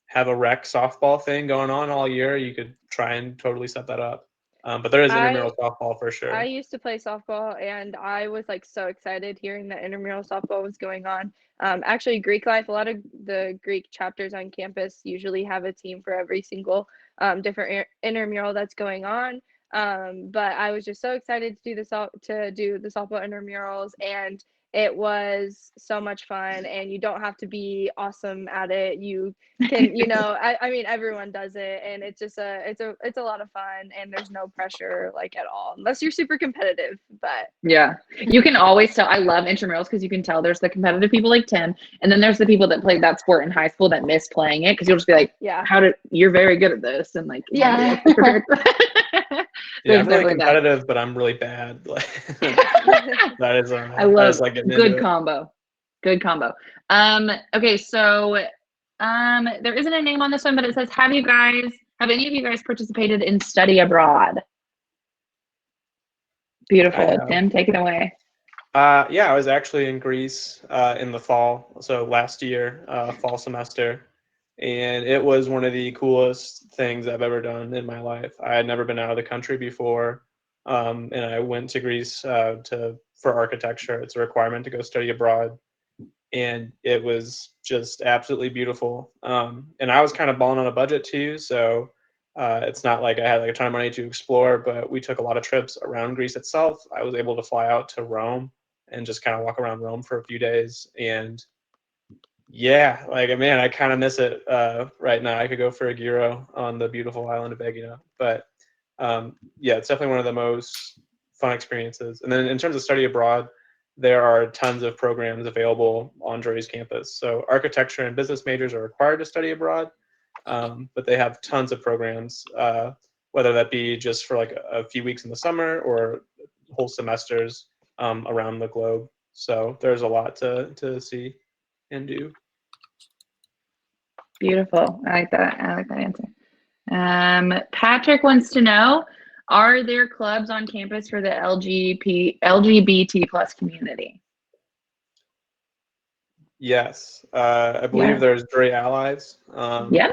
have a rec softball thing going on all year, you could try and totally set that up. But there is intramural softball for sure. I used to play softball, and I was like so excited hearing that intramural softball was going on. Actually, Greek life, a lot of the Greek chapters on campus usually have a team for every single different intramural that's going on. But I was just so excited to do the softball intramurals, and it was so much fun. And you don't have to be awesome at it. You can, I mean, everyone does it, and it's just it's a lot of fun, and there's no pressure like at all, unless you're super competitive. But Yeah, you can always tell. I love intramurals because you can tell there's the competitive people like Tim, and then there's the people that played that sport in high school that miss playing it because you'll just be like, yeah, you're very good at this, and like, Yeah. Yeah, I'm really definitely that. competitive, but I'm really bad. Like, that is, I love just like getting good into it. combo. Good combo. Okay, so there isn't a name on this one, but it says, have any of you guys participated in study abroad? Beautiful. Tim, take it away. Yeah, I was actually in Greece in the fall, so last year, fall semester, and it was one of the coolest things I've ever done in my life. I had never been out of the country before, and I went to Greece for architecture. It's a requirement to go study abroad, and it was just absolutely beautiful. And I was kind of balling on a budget too, so it's not like I had like a ton of money to explore, but we took a lot of trips around Greece itself. I was able to fly out to Rome and just kind of walk around Rome for a few days. And yeah, like, man, I kind of miss it right now. I could go for a gyro on the beautiful island of Egina. But yeah, it's definitely one of the most fun experiences. And then in terms of study abroad, there are tons of programs available on Drury's campus. So architecture and business majors are required to study abroad, but they have tons of programs. whether that be just for like a few weeks in the summer or whole semesters around the globe. So there's a lot to see and do. Beautiful. I like that. I like that answer. Patrick wants to know, are there clubs on campus for the LGBT plus community? Yes. I believe there's Drury Allies. Yeah.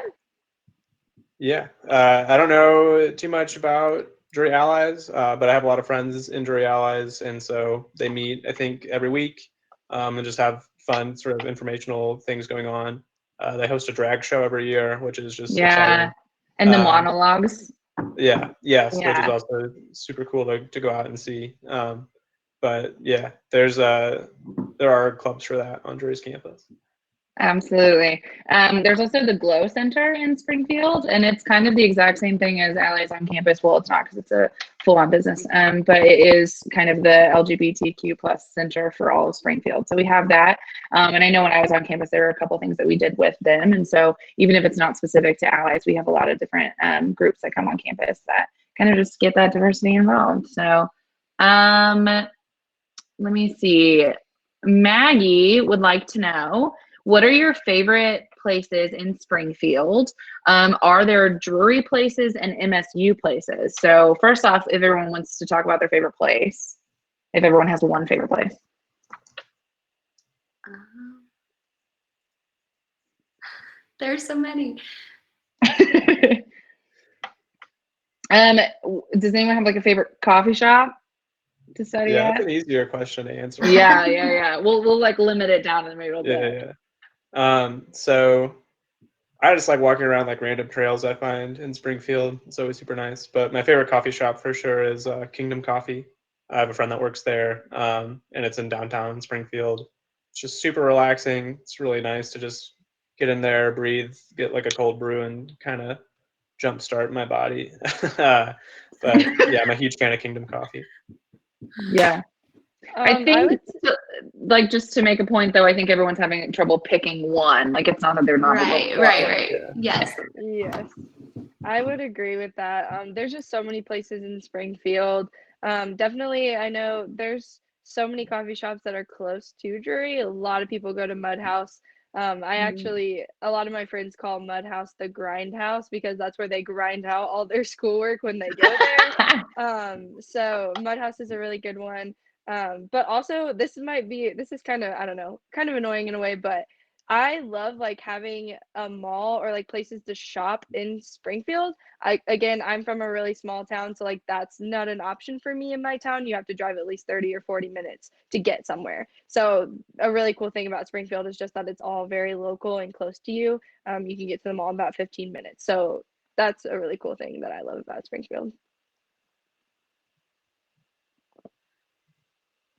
Yeah. I don't know too much about Drury Allies, but I have a lot of friends in Drury Allies, and so they meet, I think, every week and just have fun sort of informational things going on. They host a drag show every year, which is just exciting. And the monologues. Yeah, yes, which is Yeah. also super cool to go out and see. But yeah, there are clubs for that on Drury's campus. Absolutely. There's also the Glow Center in Springfield, and it's kind of the exact same thing as Allies on Campus. Well, it's not because it's a full-on business, but it is kind of the LGBTQ plus center for all of Springfield. So we have that. And I know when I was on campus, there were a couple things that we did with them. And so even if it's not specific to Allies, we have a lot of different groups that come on campus that kind of just get that diversity involved. So let me see. Maggie would like to know, what are your favorite places in Springfield? Are there Drury places and MSU places? So first off, if everyone wants to talk about their favorite place, if everyone has one favorite place. There's so many. Does anyone have like a favorite coffee shop to study Yeah, at? that's an easier question to answer. Yeah. We'll like limit it down and maybe we'll do it. So I just like walking around like random trails I find in Springfield. It's always super nice. But my favorite coffee shop for sure is Kingdom Coffee. I have a friend that works there, and it's in downtown Springfield. It's just super relaxing. It's really nice to just get in there, breathe, get like a cold brew, and kind of jumpstart my body. But yeah, I'm a huge fan of Kingdom Coffee. Yeah. I think, like, just to make a point, though, I think everyone's having trouble picking one. Like, it's not that they're not. Right. Yeah. Yes. Yes, I would agree with that. There's just so many places in Springfield. Definitely, I know there's so many coffee shops that are close to Drury. A lot of people go to Mud House. I actually, a lot of my friends call Mud House the grind house because that's where they grind out all their schoolwork when they go there. So Mud House is a really good one. But also this is kind of, I don't know, kind of annoying in a way, but I love like having a mall or like places to shop in Springfield. I'm from a really small town, so like that's not an option for me in my town. You have to drive at least 30 or 40 minutes to get somewhere. So a really cool thing about Springfield is just that it's all very local and close to you. You can get to the mall in about 15 minutes. So that's a really cool thing that I love about Springfield.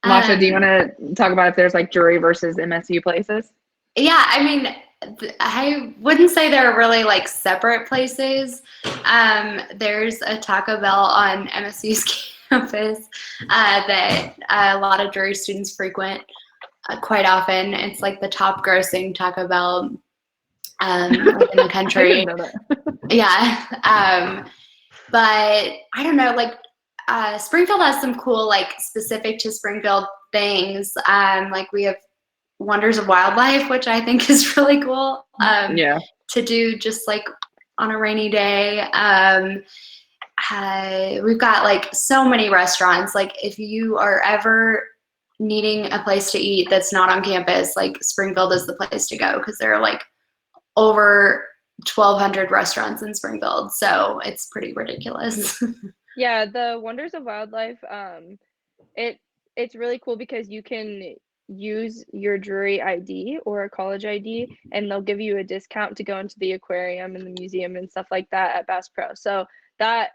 Masha, do you want to talk about if there's like Drury versus MSU places? Yeah, I mean, I wouldn't say they're really like separate places. There's a Taco Bell on MSU's campus that a lot of Drury students frequent quite often. It's like the top grossing Taco Bell in the country. I didn't know that. Yeah. But I don't know, like Springfield has some cool, like specific to Springfield things. Like we have Wonders of Wildlife, which I think is really cool to do just like on a rainy day. We've got like so many restaurants. Like if you are ever needing a place to eat that's not on campus, like Springfield is the place to go because there are like over 1,200 restaurants in Springfield. So it's pretty ridiculous. Yeah, the Wonders of Wildlife, it's really cool because you can use your Drury ID or a college ID and they'll give you a discount to go into the aquarium and the museum and stuff like that at Bass Pro. So that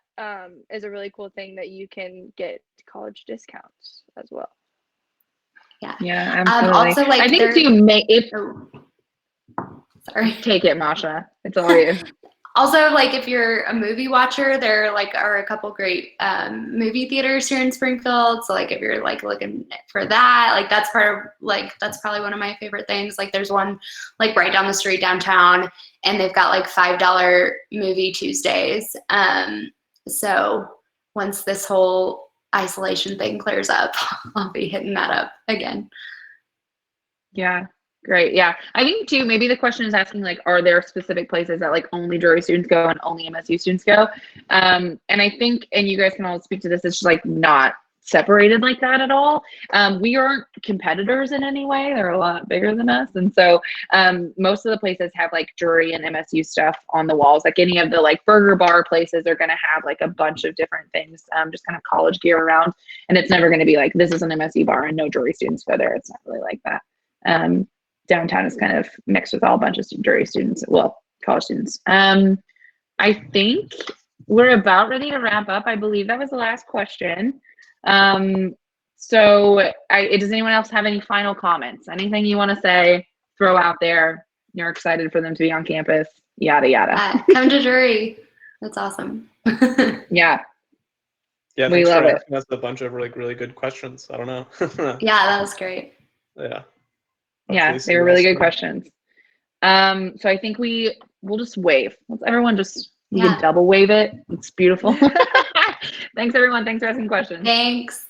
is a really cool thing that you can get college discounts as well. Yeah, absolutely. Also, like, I think you may sorry, take it, Masha. It's all you. Also, like if you're a movie watcher, there like are a couple great movie theaters here in Springfield. So like if you're like looking for that, like that's probably one of my favorite things. Like there's one like right down the street downtown, and they've got like $5 movie Tuesdays. And So once this whole isolation thing clears up, I'll be hitting that up again. Yeah. Great. Yeah. I think too, maybe the question is asking like, are there specific places that like only Drury students go and only MSU students go? And I think, and you guys can all speak to this, it's just like not separated like that at all. We aren't competitors in any way. They're a lot bigger than us. And so most of the places have like Drury and MSU stuff on the walls. Like any of the like burger bar places are going to have like a bunch of different things, just kind of college gear around. And it's never going to be like, this is an MSU bar and no Drury students go there. It's not really like that. Downtown is kind of mixed with all a bunch of Drury students, well, college students. I think we're about ready to wrap up. I believe that was the last question. Does anyone else have any final comments? Anything you want to say, throw out there? You're excited for them to be on campus, yada, yada. Come to Drury. That's awesome. Yeah. Yeah, We thanks love for it. asking us a bunch of really good questions. I don't know. Yeah, that was great. Yeah. Yeah, Hopefully see they were you really all good soon. questions. So I think we'll just wave. Let's everyone just we Yeah. can double wave it. It's beautiful. Thanks everyone. Thanks for asking questions. Thanks.